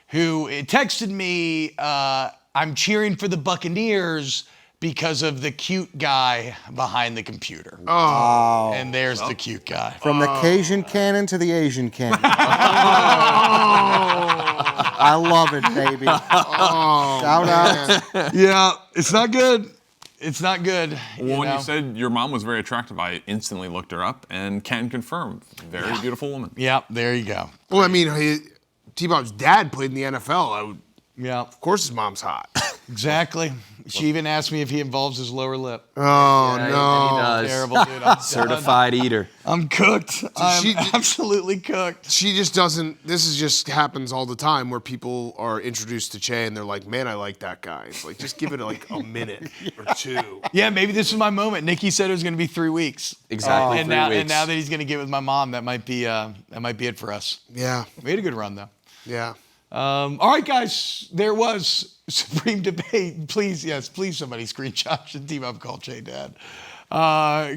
A: who texted me, I'm cheering for the Buccaneers because of the cute guy behind the computer.
B: Oh.
A: And there's the cute guy.
C: From the Cajun cannon to the Asian cannon. I love it, baby. Shout out.
A: Yeah, it's not good. It's not good.
E: Well, when
A: know?
E: you said your mom was very attractive, I instantly looked her up and can confirm. Very beautiful woman.
A: Yeah, there you go.
B: Well, I mean, T-Bob's dad played in the NFL.
A: Yeah,
B: Of course his mom's hot.
A: exactly. She even asked me if he involves his lower lip.
B: Oh,
D: Yeah,
B: no.
D: he does.
A: Terrible, dude. I'm
D: Certified eater.
A: I'm cooked. I'm
B: she-
A: absolutely cooked.
B: She just doesn't. This is just happens all the time where people are introduced to Che and they're like, man, I like that guy. It's like, just give it like a minute or two.
A: Yeah, maybe this is my moment. Nikki said it was going to be 3 weeks.
D: Exactly.
A: And
D: 3
A: now,
D: weeks.
A: and now that he's going to get with my mom, that might be it for us.
B: Yeah.
A: We had a good run though.
B: Yeah.
A: All right, guys, there was Supreme Debate. Please, somebody screenshot the team up call Che Dad.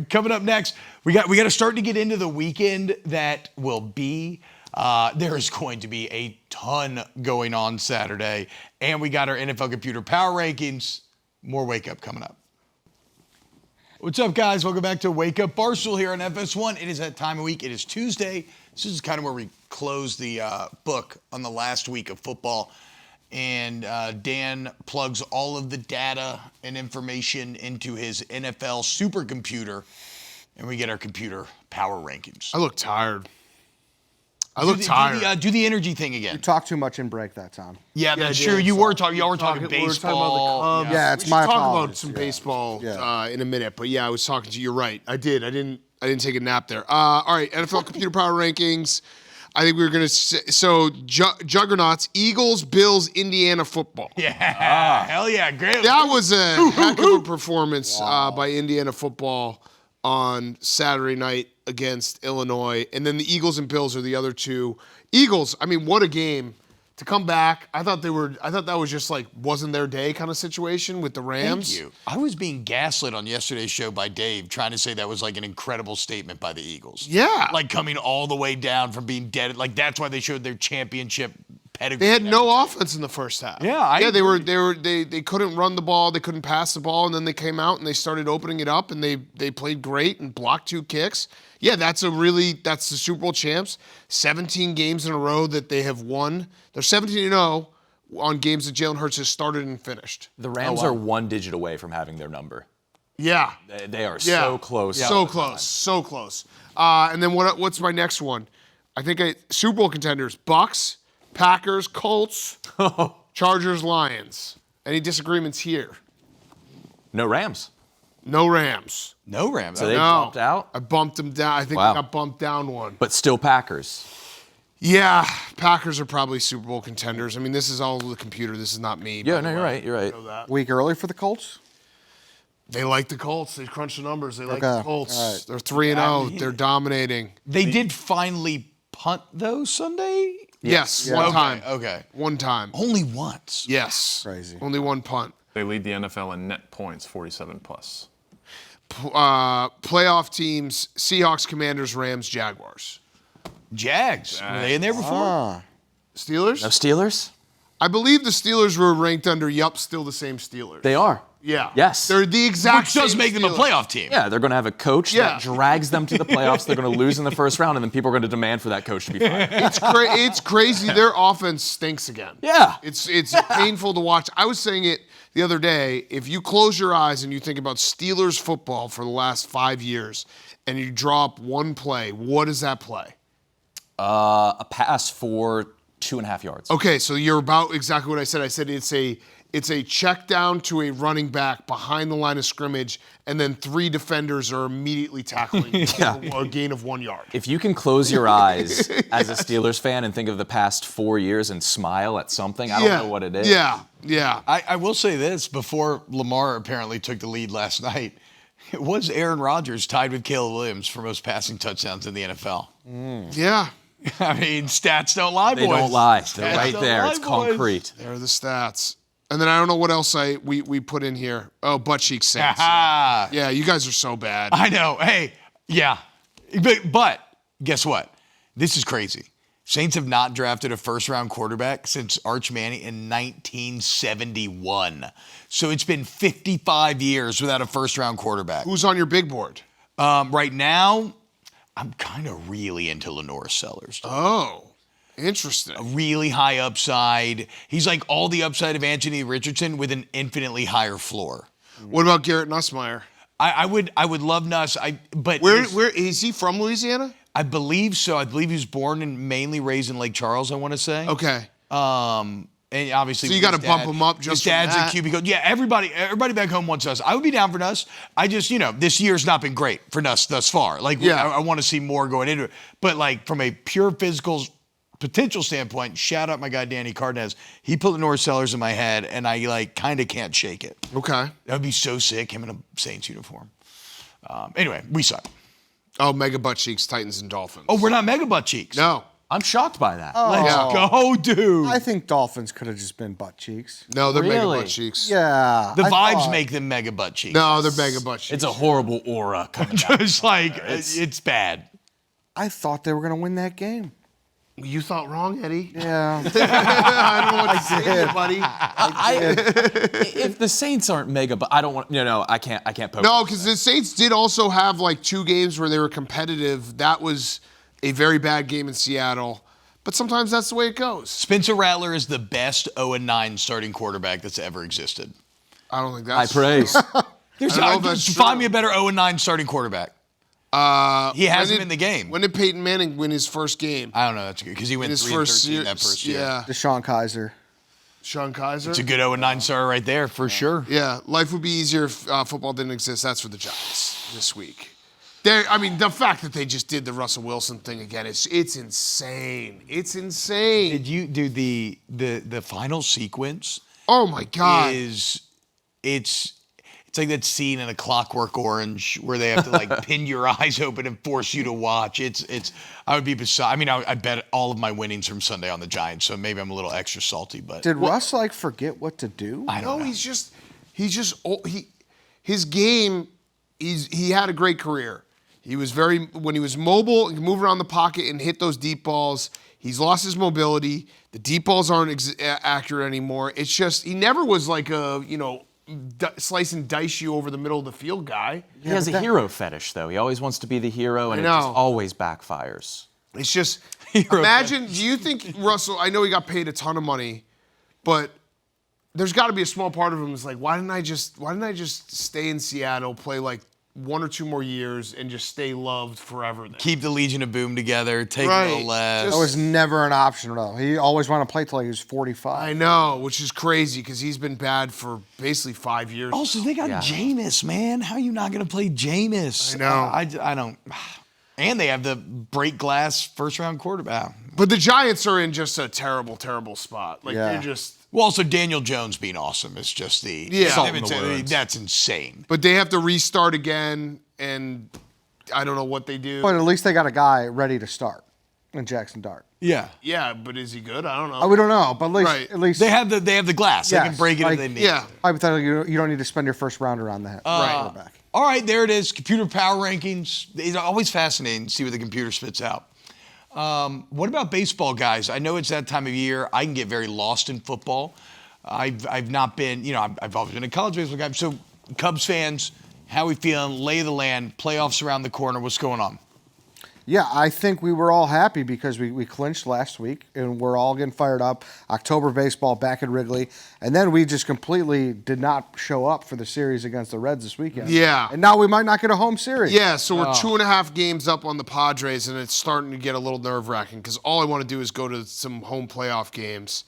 A: Coming up next, we got to start to get into the weekend that will be. There is going to be a ton going on Saturday, and we got our NFL Computer Power Rankings. More Wake Up coming up. What's up, guys? Welcome back to Wake Up Barstool here on FS1. It is that time of week. It is Tuesday. This is kind of where we close the book on the last week of football. And Dan plugs all of the data and information into his NFL supercomputer, and we get our computer power rankings.
B: I look tired. I look tired.
A: Do the energy thing again.
C: You talked too much in break that time.
A: Yeah, that's
B: I
A: true.
B: did.
A: You were talking. Y'all were talking
B: We were
A: baseball.
B: talking about the Cubs.
C: Yeah, it's
B: we
C: my
B: should talk about
C: apologies.
B: some
C: Yeah.
B: baseball
C: Yeah.
B: in a minute. But yeah, I was talking to you. You're right. I did. I didn't take a nap there. All right, NFL Computer Power Rankings. I think we were going to juggernauts, Eagles, Bills, Indiana football.
A: Yeah, hell yeah, great.
B: That was a heck of a performance by Indiana football on Saturday night against Illinois. And then the Eagles and Bills are the other two. Eagles, I mean, what a game. To come back, I thought that was just like wasn't their day kind of situation with the Rams.
A: Thank you. I was being gaslit on yesterday's show by Dave, trying to say that was like an incredible statement by the Eagles.
B: Yeah.
A: Like coming all the way down from being dead. Like that's why they showed their championship pedigree.
B: They had
A: and
B: no
A: everything.
B: offense in the first half.
A: Yeah,
B: they couldn't run the ball, they couldn't pass the ball, and then they came out and they started opening it up and they played great and blocked 2 kicks. Yeah, that's the Super Bowl champs. 17 games in a row that they have won. They're 17-0 on games that Jalen Hurts has started and finished.
D: The Rams are 1 digit away from having their number.
B: Yeah.
D: They are
B: Yeah.
D: so close.
B: So close. So close. And then what's my next one? I think Super Bowl contenders: Bucks, Packers, Colts, Chargers, Lions. Any disagreements here?
D: No Rams.
B: No Rams.
A: No Rams.
D: So they
B: No.
D: bumped out,
B: I bumped them down. I think
D: Wow.
B: I got bumped down one.
D: but still Packers.
B: Yeah, Packers are probably Super Bowl contenders. I mean, this is all the computer. This is not me.
D: Yeah,
B: by
D: no,
B: the
D: you're
B: way.
D: right. You're right.
B: You know that.
C: Week early for the Colts?
B: They like the Colts. They crunch the numbers. They like
C: Okay.
B: the Colts.
C: All right.
B: They're 3-0. They're dominating.
A: They did finally punt though Sunday.
B: Yes,
C: Yeah.
B: one
A: Okay,
B: time.
A: okay.
B: One time.
A: Only once.
B: Yes.
C: Crazy.
B: Only one punt.
E: They lead the NFL in net points, 47 plus.
B: Playoff teams: Seahawks, Commanders, Rams, Jaguars.
A: Jags. Were they in there before?
B: Steelers?
D: No Steelers?
B: I believe the Steelers were ranked under, still the same Steelers.
D: They are.
B: Yeah.
D: Yes.
B: They're the exact
A: Which does
B: same
A: make them a
B: Steelers.
A: playoff team.
D: Yeah, they're going to have a coach
B: Yeah.
D: that drags them to the playoffs. They're going to lose in the first round, and then people are going to demand for that coach to be fired.
B: It's crazy. Their offense stinks again.
D: Yeah.
B: It's painful to watch. I was saying it the other day. If you close your eyes and you think about Steelers football for the last 5 years, and you draw up one play, what is that play?
D: A pass for 2.5 yards.
B: Okay, so you're about exactly what I said. I said it's a check down to a running back behind the line of scrimmage, and then 3 defenders are immediately tackling a gain of 1 yard.
D: If you can close your eyes as a Steelers fan and think of the past 4 years and smile at something, I don't know what it is.
B: Yeah.
A: I will say this, before Lamar apparently took the lead last night, it was Aaron Rodgers tied with Caleb Williams for most passing touchdowns in the NFL.
B: Yeah.
A: I mean, stats don't lie, boys.
D: They don't lie. They're
A: Stats
D: right
A: don't
D: there.
A: lie,
D: It's
A: boys.
D: concrete.
B: There are the stats. And then I don't know what else we put in here. Oh, butt cheek Saints.
A: Aha.
B: Yeah, you guys are so bad.
A: I know. Hey, yeah. But guess what? This is crazy. Saints have not drafted a first-round quarterback since Arch Manning in 1971. So it's been 55 years without a first-round quarterback.
B: Who's on your big board?
A: Right now, I'm kind of really into Lenore Sellers.
B: Oh, interesting.
A: Really high upside. He's like all the upside of Anthony Richardson with an infinitely higher floor.
B: What about Garrett Nussmeier?
A: I would love Nuss. But
B: Where is he from? Louisiana?
A: I believe so. I believe he was born and mainly raised in Lake Charles, I want to say.
B: Okay.
A: And obviously,
B: So you got to bump him up just
A: his dad's
B: from
A: a
B: that?
A: QB coach. Yeah, everybody back home wants Nuss. I would be down for Nuss. I just, this year's not been great for Nuss thus far. Like,
B: Yeah.
A: I want to see more going into it. But like from a pure physical potential standpoint, shout out my guy Danny Cardenas. He put Lenore Sellers in my head, and I like kind of can't shake it.
B: Okay.
A: That would be so sick. Him in a Saints uniform. Anyway, we suck.
B: Oh, mega butt cheeks, Titans and Dolphins.
A: Oh, we're not mega butt cheeks.
B: No.
D: I'm shocked by that.
A: Let's go, dude.
C: I think Dolphins could have just been butt cheeks.
B: No, they're mega
D: Really?
B: butt cheeks.
C: Yeah.
A: The
C: I
A: vibes
C: thought-
A: make them mega butt cheeks.
B: No, they're mega butt cheeks.
D: It's a horrible aura coming out.
A: It's like, it's bad.
C: I thought they were going to win that game.
B: You thought wrong, Eddie.
C: Yeah.
B: I don't know what to say here, buddy.
D: If the Saints aren't mega, but I don't want. I can't poke.
B: No, because the Saints did also have like 2 games where they were competitive. That was a very bad game in Seattle. But sometimes that's the way it goes.
A: Spencer Rattler is the best 0-9 starting quarterback that's ever existed.
B: I don't think
D: High
B: that's
D: praise.
A: There's
B: I don't know if that's
A: find
B: true.
A: me a better 0-9 starting quarterback. He has him in the game.
B: When did Peyton Manning win his first game?
A: I don't know. That's good because he went
B: His
A: 3-13
B: first year.
A: that first year.
B: Yeah.
C: Deshaun Kaiser.
B: Sean Kaiser.
A: It's a good 0-9 starter right there for sure.
B: Yeah, life would be easier if football didn't exist. That's for the Giants this week. The fact that they just did the Russell Wilson thing again, it's insane. It's insane.
A: Did you do the final sequence?
B: Oh my God.
A: It's like that scene in A Clockwork Orange where they have to like pin your eyes open and force you to watch. I would be beside. I mean, I bet all of my winnings from Sunday on the Giants, so maybe I'm a little extra salty. But
C: Did Russ forget what to do?
A: I don't know.
B: His game. He had a great career. He was when he was mobile, he could move around the pocket and hit those deep balls. He's lost his mobility. The deep balls aren't accurate anymore. It's just he never was like a slice and dice you over the middle of the field guy.
D: He has a hero fetish, though. He always wants to be the hero, and it
B: know.
D: just always backfires.
B: It's just imagine. Do you think Russell? I know he got paid a ton of money, but there's got to be a small part of him is like, why didn't I just stay in Seattle, play like 1 or 2 more years, and just stay loved forever? Then?
A: Keep the Legion of Boom together. Take
B: Right.
A: a little less.
C: That was never an option, though. He always wanted to play till he was 45.
B: I know, which is crazy because he's been bad for basically 5 years.
A: Also, they got Jameis, man. How are you not going to play Jameis?
B: I know.
A: I don't. And they have the break glass first-round quarterback.
B: But the Giants are in just a terrible, terrible spot. Like they're just.
A: Well, also Daniel Jones being awesome is just the
B: Salt
D: in the wounds.
A: that's insane.
B: But they have to restart again, and I don't know what they do.
C: But at least they got a guy ready to start in Jackson Dart.
A: Yeah,
B: Yeah, but is he good? I don't know.
C: We don't know, but
B: Right.
C: at least
A: they have the glass. They can
C: Yes,
A: break it
C: like-
A: if they need.
B: Yeah.
C: hypothetically, you don't need to spend your first rounder on that quarterback.
A: All right, there it is. Computer power rankings. It's always fascinating to see what the computer spits out. What about baseball, guys? I know it's that time of year. I can get very lost in football. I've not been, I've always been a college baseball guy. So, Cubs fans, how we feeling? Lay of the land, playoffs around the corner. What's going on?
C: Yeah, I think we were all happy because we clinched last week and we're all getting fired up. October baseball back at Wrigley. And then we just completely did not show up for the series against the Reds this weekend.
B: Yeah.
C: And now we might not get a home series.
B: Yeah, so we're 2.5 games up on the Padres, and it's starting to get a little nerve-wracking because all I want to do is go to some home playoff games.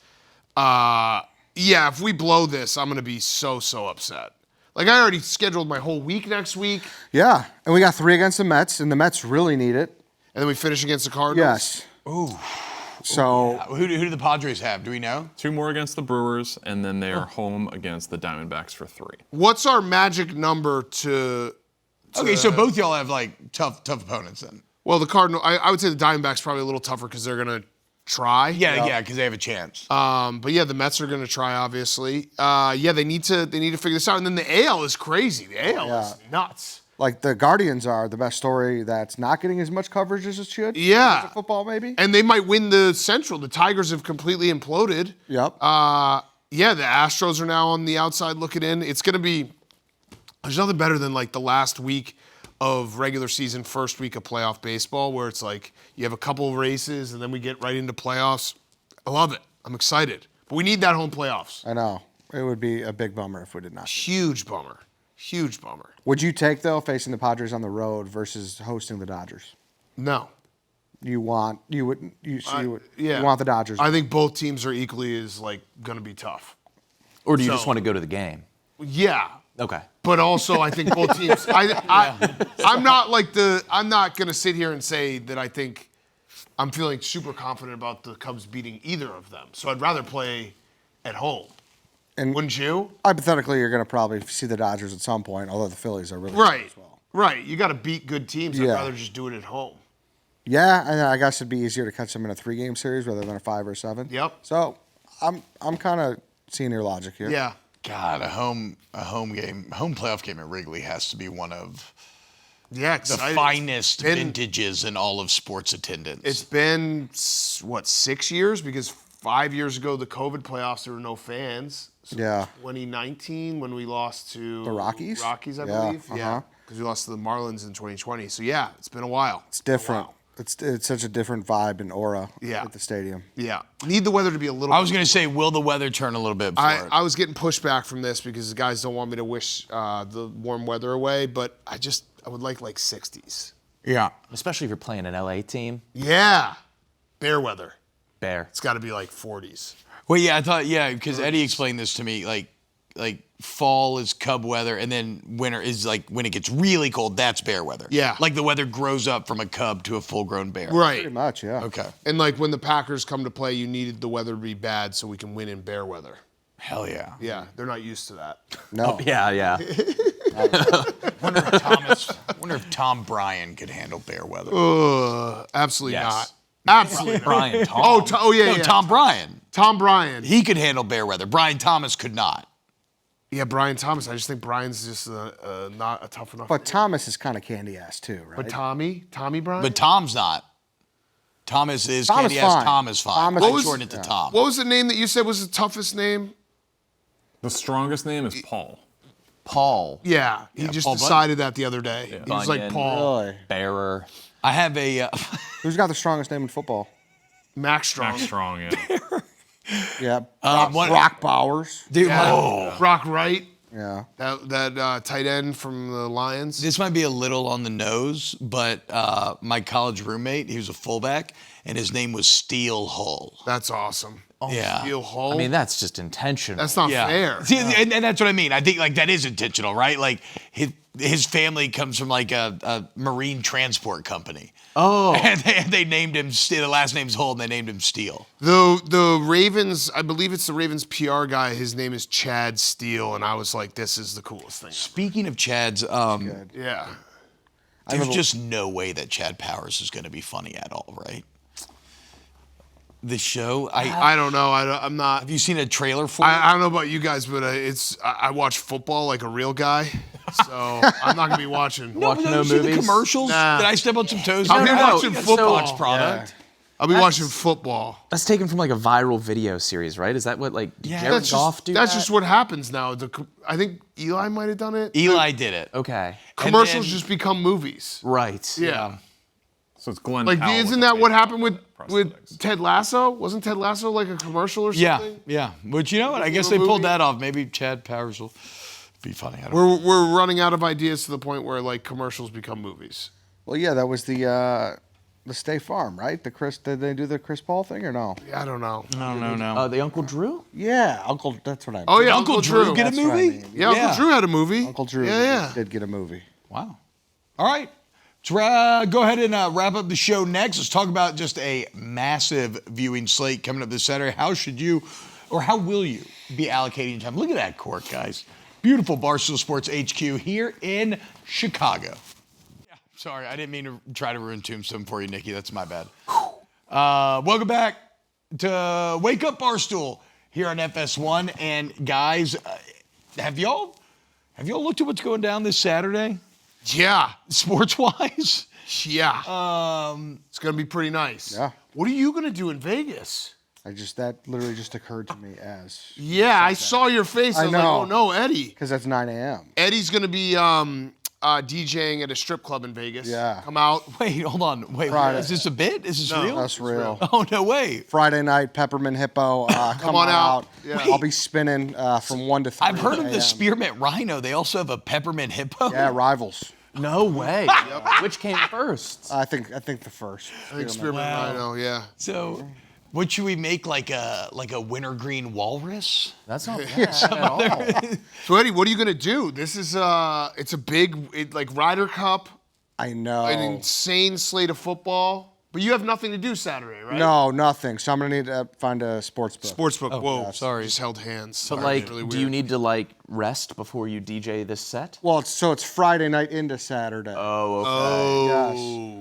B: Yeah, if we blow this, I'm going to be so upset. Like, I already scheduled my whole week next week.
C: Yeah, and we got 3 against the Mets, and the Mets really need it.
B: And then we finish against the Cardinals.
C: Yes.
A: Ooh.
C: So
A: Who do the Padres have? Do we know?
E: 2 more against the Brewers, and then they are home against the Diamondbacks for 3.
B: What's our magic number to
A: Okay, so both y'all have like tough opponents then.
B: well, the Cardinal, I would say the Diamondbacks probably a little tougher because they're going to try.
A: Yeah, because they have a chance.
B: But yeah, the Mets are going to try, obviously. Yeah, they need to figure this out. And then the AL is crazy. The AL is nuts.
C: like the Guardians are the best story that's not getting as much coverage as it should.
B: Yeah.
C: As a football maybe.
B: And they might win the Central. The Tigers have completely imploded.
C: Yep.
B: Yeah, the Astros are now on the outside looking in. It's going to be – there's nothing better than like the last week of regular season, first week of playoff baseball where it's like you have a couple of races and then we get right into playoffs. I love it. I'm excited. But we need that home playoffs.
C: I know. It would be a big bummer if we did not.
B: Huge bummer. Huge bummer.
C: Would you take, though, facing the Padres on the road versus hosting the Dodgers?
B: No.
C: You want the Dodgers.
B: I think both teams are equally as like going to be tough.
D: Or do you just want to go to the game?
B: Yeah.
D: Okay.
B: But also, I think both teams. I'm not going to sit here and say that I think I'm feeling super confident about the Cubs beating either of them. So I'd rather play at home.
C: And
B: wouldn't you?
C: Hypothetically, you're going to probably see the Dodgers at some point, although the Phillies are really
B: Right.
C: good as well.
B: Right. You got to beat good teams.
C: Yeah.
B: I'd rather just do it at home.
C: Yeah, and I guess it'd be easier to catch them in a 3-game series rather than a 5 or 7.
B: Yep.
C: So I'm kind of seeing your logic here.
B: Yeah.
A: God, a home playoff game at Wrigley has to be one of
B: Yeah.
A: the
B: Excited.
A: finest
B: Been-
A: vintages in all of sports attendance.
B: It's been, 6 years? Because 5 years ago, the COVID playoffs, there were no fans. So
C: Yeah.
B: 2019, when we lost to
C: The Rockies?
B: Rockies, I
C: Yeah,
B: believe. Yeah. Because we lost to the Marlins in 2020. So, yeah, it's been a while.
C: It's different.
B: Wow.
C: It's such a different vibe and aura
B: Yeah.
C: at the stadium.
B: Yeah. Need the weather to be a little
A: I was going to say, will the weather turn a little bit for it?
B: I was getting pushback from this because the guys don't want me to wish the warm weather away, but I would like 60s.
A: Yeah.
D: Especially if you're playing an LA team.
B: Yeah. Bear weather.
D: Bear.
B: It's got to be like 40s.
A: Well, yeah, I thought, because Eddie explained this to me, like fall is Cub weather, and then winter is like when it gets really cold, that's bear weather.
B: Yeah.
A: Like the weather grows up from a Cub to a full-grown bear.
B: Right.
C: Pretty much, yeah.
A: Okay.
B: And like when the Packers come to play, you needed the weather to be bad so we can win in bear weather.
A: Hell yeah.
B: Yeah, they're not used to that.
C: No.
D: Yeah.
A: Wonder if Tom Bryan could handle bear weather.
B: Absolutely
D: Yes.
B: not. Absolutely not.
D: Brian Tom.
B: Yeah.
A: Tom Bryan.
B: Tom Bryan.
A: He could handle bear weather. Brian Thomas could not.
B: Yeah, Brian Thomas. I just think Brian's just not a tough enough.
C: But Thomas is kind of candy ass too, right?
B: But Tommy Bryan.
A: But Tom's not. Thomas is
C: Tom is
A: candy ass.
C: fine.
A: Tom is fine.
C: Thomas
A: I
C: is-
A: shortened it to Tom.
B: What was the name that you said was the toughest name?
E: The strongest name is Paul.
A: Paul.
B: Yeah, he just
A: Paul Bunyan.
B: decided that the other day. He was like
D: Bunyan.
B: Paul.
C: Really?
D: Bearer.
A: I have a.
C: Who's got the strongest name in football?
B: Max Strong.
E: Max Strong, yeah.
C: Yeah.
A: what-
C: Brock Bowers.
A: Dude,
B: Brock Wright.
C: Yeah.
B: That tight end from the Lions.
A: this might be a little on the nose, but my college roommate, he was a fullback, and his name was Steel Hull.
B: That's awesome.
A: Yeah.
B: Steel Hull.
D: I mean, that's just intentional.
B: that's not fair.
A: See, and that's what I mean. I think like that is intentional, right? Like his family comes from like a marine transport company. Oh. And they named him, the last name's Hull, and they named him Steel.
B: The Ravens, I believe it's the Ravens PR guy. His name is Chad Steele, and I was like, this is the coolest thing.
A: Speaking of Chad's,
C: Good.
B: Yeah.
A: there's just no way that Chad Powers is going to be funny at all, right? The show,
B: I don't know. I'm not.
A: have you seen a trailer for it?
B: I don't know about you guys, but I watch football like a real guy, so I'm not gonna be watching.
A: Have you seen the commercials?
B: Nah.
A: Did I step on some toes?
B: I'll be
A: No,
B: watching
A: it's
B: football.
A: Fox product.
B: I'll be watching football.
D: That's taken from like a viral video series, right? Is that what did Jared
B: That's
D: Goff do?
B: that's
D: that?
B: just what happens now. I think Eli might have done it.
A: Eli did it.
D: Okay.
B: Commercials
A: then-
B: just become movies.
D: Right.
B: Yeah.
E: So it's Glenn
B: Like,
E: Powell with
B: isn't
E: the
B: that what
E: fake
B: happened with
E: prosthetics.
B: Ted Lasso? Wasn't Ted Lasso like a commercial or something?
A: Yeah. But you know what? I guess
B: a
A: they pulled
B: movie?
A: that off. Maybe Chad Powers will be funny. I don't know.
B: We're running out of ideas to the point where like commercials become movies.
C: Well, yeah, that was the State Farm, right? Did they do the Chris Paul thing or no?
B: I don't know.
A: No.
D: The Uncle Drew?
C: Yeah, Uncle. That's what I.
B: Oh yeah,
A: Uncle Drew get a
C: That's what I
A: movie?
C: mean.
B: Yeah, Uncle Drew had a movie.
C: Uncle Drew
B: Yeah.
C: did get a movie.
A: Wow. All right. Let's go ahead and wrap up the show next. Let's talk about just a massive viewing slate coming up this Saturday. How will you be allocating time? Look at that court, guys. Beautiful Barstool Sports HQ here in Chicago. Yeah, sorry, I didn't mean to try to ruin Tombstone for you, Nikki. That's my bad. Welcome back to Wake Up Barstool here on FS1. And guys, have y'all looked at what's going down this Saturday?
B: Yeah.
A: Sports-wise?
B: Yeah. It's gonna be pretty nice.
C: Yeah.
B: What are you gonna do in Vegas?
C: That literally just occurred to me
B: Yeah, I saw your face. I was like,
C: know.
B: oh no, Eddie.
C: because that's 9 a.m.
B: Eddie's gonna be DJing at a strip club in Vegas.
C: Yeah.
B: Come out.
A: Wait, hold on. Wait,
C: Friday.
A: is this a bit? Is this
B: No.
A: real?
C: That's real.
A: Oh, no way.
C: Friday night, Peppermint Hippo. Come
B: on out. Yeah.
C: I'll be spinning from 1 to 3.
A: I've heard of the
C: a.m.
A: spearmint rhino. They also have a peppermint hippo.
C: Yeah, rivals.
D: No way. Which came first?
C: I think the first.
B: I think Spearmint Rhino. Yeah.
A: So, what should we make like a wintergreen walrus?
D: That's not bad at all.
B: So Eddie, what are you gonna do? This is it's a big like Ryder Cup,
C: I know.
B: an insane slate of football. But you have nothing to do Saturday, right?
C: No, nothing. So I'm gonna need to find a sports book.
B: Sportsbook. Whoa,
A: sorry.
B: Just held hands.
D: But
B: Sorry,
D: like,
B: it's really
D: do you
B: weird.
D: need to like rest before you DJ this set?
C: Well, it's Friday night into Saturday.
D: Oh, okay.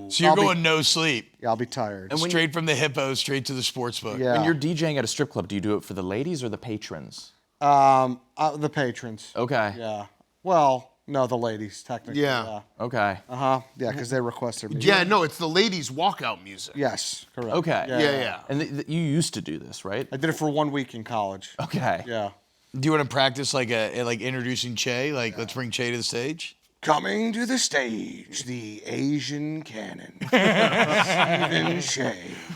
C: Yes.
A: So you're
C: I'll be-
A: going no sleep.
C: Yeah, I'll be tired.
D: And when
A: Straight from the hippo, straight to the sports book.
C: Yeah.
D: When you're DJing at a strip club, do you do it for the ladies or the patrons?
C: The patrons.
D: Okay.
C: Yeah. Well, no, the ladies technically.
B: Yeah.
D: Okay.
C: Yeah, because they requested me.
B: Yeah, no, it's the ladies' walkout music.
C: Yes, correct.
D: Okay.
B: Yeah.
D: And you used to do this, right?
C: I did it for 1 week in college.
D: Okay.
C: Yeah.
A: Do you want to practice like introducing Cheah? Like, let's bring Cheah to the stage.
C: Coming to the stage, the Asian Cannon, Steven Cheah.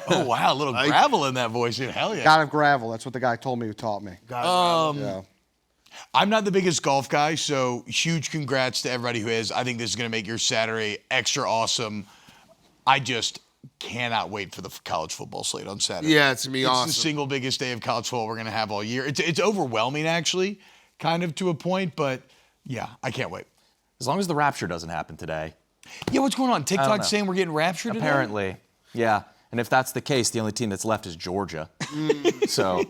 A: Oh wow, a little gravel in that voice. Dude. Hell yeah.
C: God of gravel. That's what the guy told me who taught me. Yeah.
A: I'm not the biggest golf guy, so huge congrats to everybody who is. I think this is going to make your Saturday extra awesome. I just cannot wait for the college football slate on Saturday.
B: Yeah, it's gonna be awesome.
A: It's the single biggest day of college football we're going to have all year. It's overwhelming, actually, kind of to a point, but yeah, I can't wait.
D: As long as the rapture doesn't happen today.
A: Yeah, what's going on?
D: know.
A: TikTok saying we're getting raptured today?
D: Apparently. Yeah. And if that's the case, the only team that's left is Georgia. So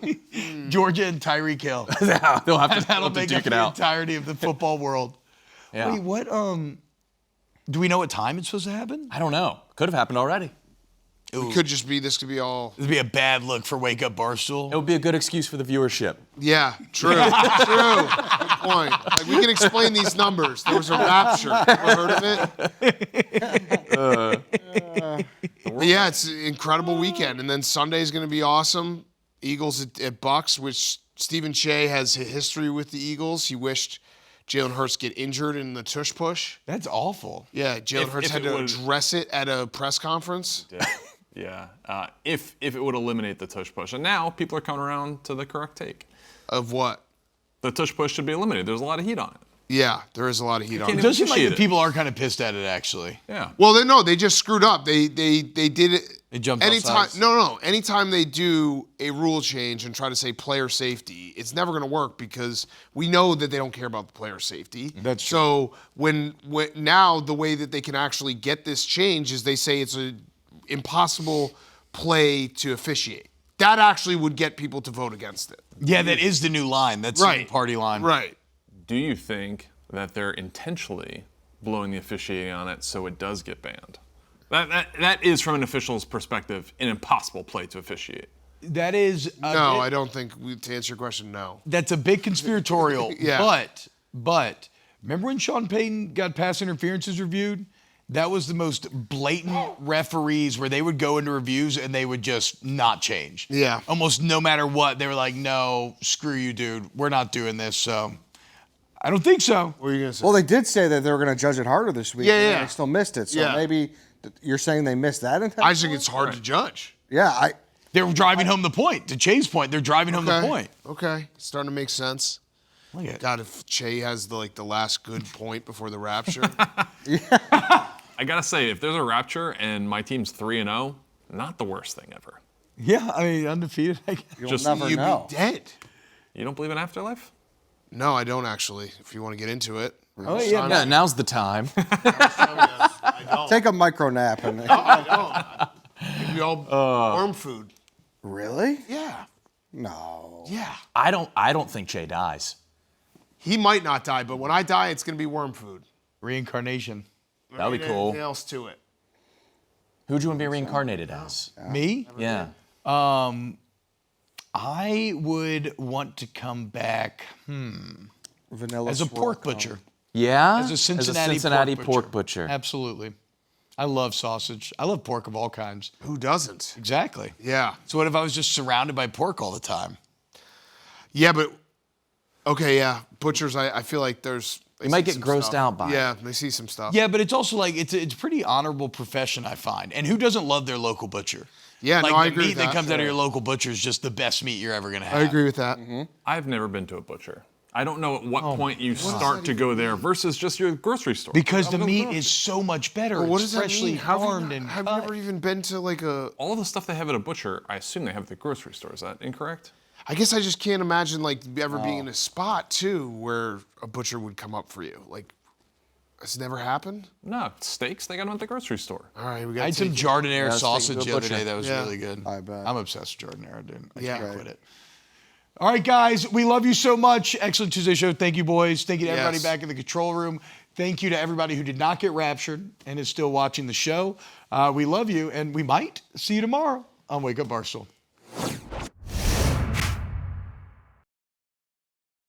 A: Georgia and Tyreek Hill.
D: they'll have to,
A: That'll
D: they'll have to
A: make
D: duke
A: up
D: it
A: the
D: out.
A: entirety of the football world.
D: Yeah.
A: Wait, what? Do we know what time it's supposed to happen?
D: I don't know. Could have happened already.
B: It could just be, this could be all.
A: This would be a bad look for Wake Up Barstool.
D: It would be a good excuse for the viewership.
B: Yeah, true. True. Good point. Like, we can explain these numbers. There was a rapture. Ever heard of it? But yeah, it's an incredible weekend. And then Sunday's going to be awesome. Eagles at Bucks, which Steven Cheah has a history with the Eagles. He wished Jalen Hurts get injured in the tush push.
A: That's awful.
B: Yeah, Jalen Hurts
E: if
B: had
E: it
B: to
E: was-
B: address it at a press conference.
E: Yeah. If it would eliminate the tush push. And now people are coming around to the correct take.
B: Of what?
E: The tush push should be eliminated. There's a lot of heat on it.
B: Yeah, there is a lot of heat on
E: can't
B: it.
A: It does seem like
E: appreciate
A: the
E: it.
A: people are kind of pissed at it, actually.
E: Yeah.
B: Well, they just screwed up. They did it.
A: They jumped off
B: anytime.
A: sides.
B: No. Anytime they do a rule change and try to say player safety, it's never going to work because we know that they don't care about the player safety.
A: That's true.
B: So when now the way that they can actually get this change is they say it's a impossible play to officiate. That actually would get people to vote against it.
A: Yeah, that is the new line. That's
B: Right.
A: the party line.
B: Right.
E: Do you think that they're intentionally blowing the officiating on it so it does get banned? That is, from an official's perspective, an impossible play to officiate.
A: That is.
B: No, I don't think. To answer your question, no.
A: That's a bit conspiratorial.
B: Yeah.
A: But remember when Sean Payton got pass interferences reviewed, That was the most blatant referees where they would go into reviews and they would just not change.
B: Yeah.
A: Almost no matter what, they were like, no, screw you, dude. We're not doing this. So I don't think so.
B: What are you going to say?
C: Well, they did say that they were going to judge it harder this week.
B: Yeah,
C: and
B: yeah.
C: They still missed it. So
B: Yeah.
C: maybe you're saying they missed that intentionally?
B: I just think it's hard to judge.
C: Yeah,
A: They're driving home the point. To Cheah's point, they're driving home the point.
B: Okay. Starting to make sense.
A: Look at it.
B: God, if Cheah has the last good point before the rapture.
E: I gotta say, if there's a rapture and my team's 3-0, not the worst thing ever.
A: Yeah, I mean, undefeated. I guess.
C: you'll
E: Just-
C: never
B: You'd
C: know.
B: be dead.
E: You don't believe in afterlife?
B: No, I don't actually. If you want to get into it.
A: Oh, yeah.
D: Yeah, now's the time.
B: I don't.
C: Take a micro nap. And
B: I don't. It'd be all worm food.
C: Really?
B: Yeah.
C: No.
B: Yeah.
D: I don't think Cheah dies.
B: He might not die, but when I die, it's going to be worm food.
A: Reincarnation.
D: That'd be
B: There ain't
D: cool.
B: Anything else to it?
D: Who'd you want to be reincarnated as?
A: Me?
D: Yeah.
A: I would want to come back
C: Vanilla
A: as a
C: swirl
A: pork
C: cone.
A: butcher.
D: Yeah?
A: As a Cincinnati,
D: pork butcher.
A: Absolutely. I love sausage. I love pork of all kinds.
B: Who doesn't?
A: Exactly.
B: Yeah.
A: So what if I was just surrounded by pork all the time?
B: Yeah, but okay, yeah. Butchers, I feel like there's.
D: You might get grossed out by it.
B: Yeah, they see some stuff.
A: Yeah, but it's also like it's a pretty honorable profession, I find. And who doesn't love their local butcher?
B: Yeah,
A: Like
B: no, I
A: the
B: agree
A: meat
B: with
A: that
B: that.
A: comes out of your local butcher is just the best meat you're ever gonna have.
B: I agree with that.
E: I've never been to a butcher. I don't know at what point you start to go there versus just your grocery store.
A: Because
E: I'll
A: the
E: go to
A: meat
E: grocery.
A: is so much better.
B: What
A: It's
B: does that
A: freshly
B: mean?
A: farmed and
B: Have
A: cut.
B: you ever even been to like a?
E: All the stuff they have at a butcher, I assume they have at the grocery store. Is that incorrect?
B: I guess I just can't imagine like ever being in a spot too where a butcher would come up for you. Like, it's never happened.
E: No, steaks, they got them at the grocery store.
B: All right, we
A: I
B: got.
A: had some jardinera
D: let's take it to
A: sausage
D: a
A: the other
D: butcher.
A: day that was
B: Yeah.
A: really good.
C: I bet.
A: I'm obsessed with jardinera, dude. I
B: Yeah.
A: can't quit it. All right, guys, we love you so much. Excellent Tuesday show. Thank you, boys. Thank you to everybody
B: Yes.
A: back in the control room. Thank you to everybody who did not get raptured and is still watching the show. We love you, and we might see you tomorrow on Wake Up Barstool.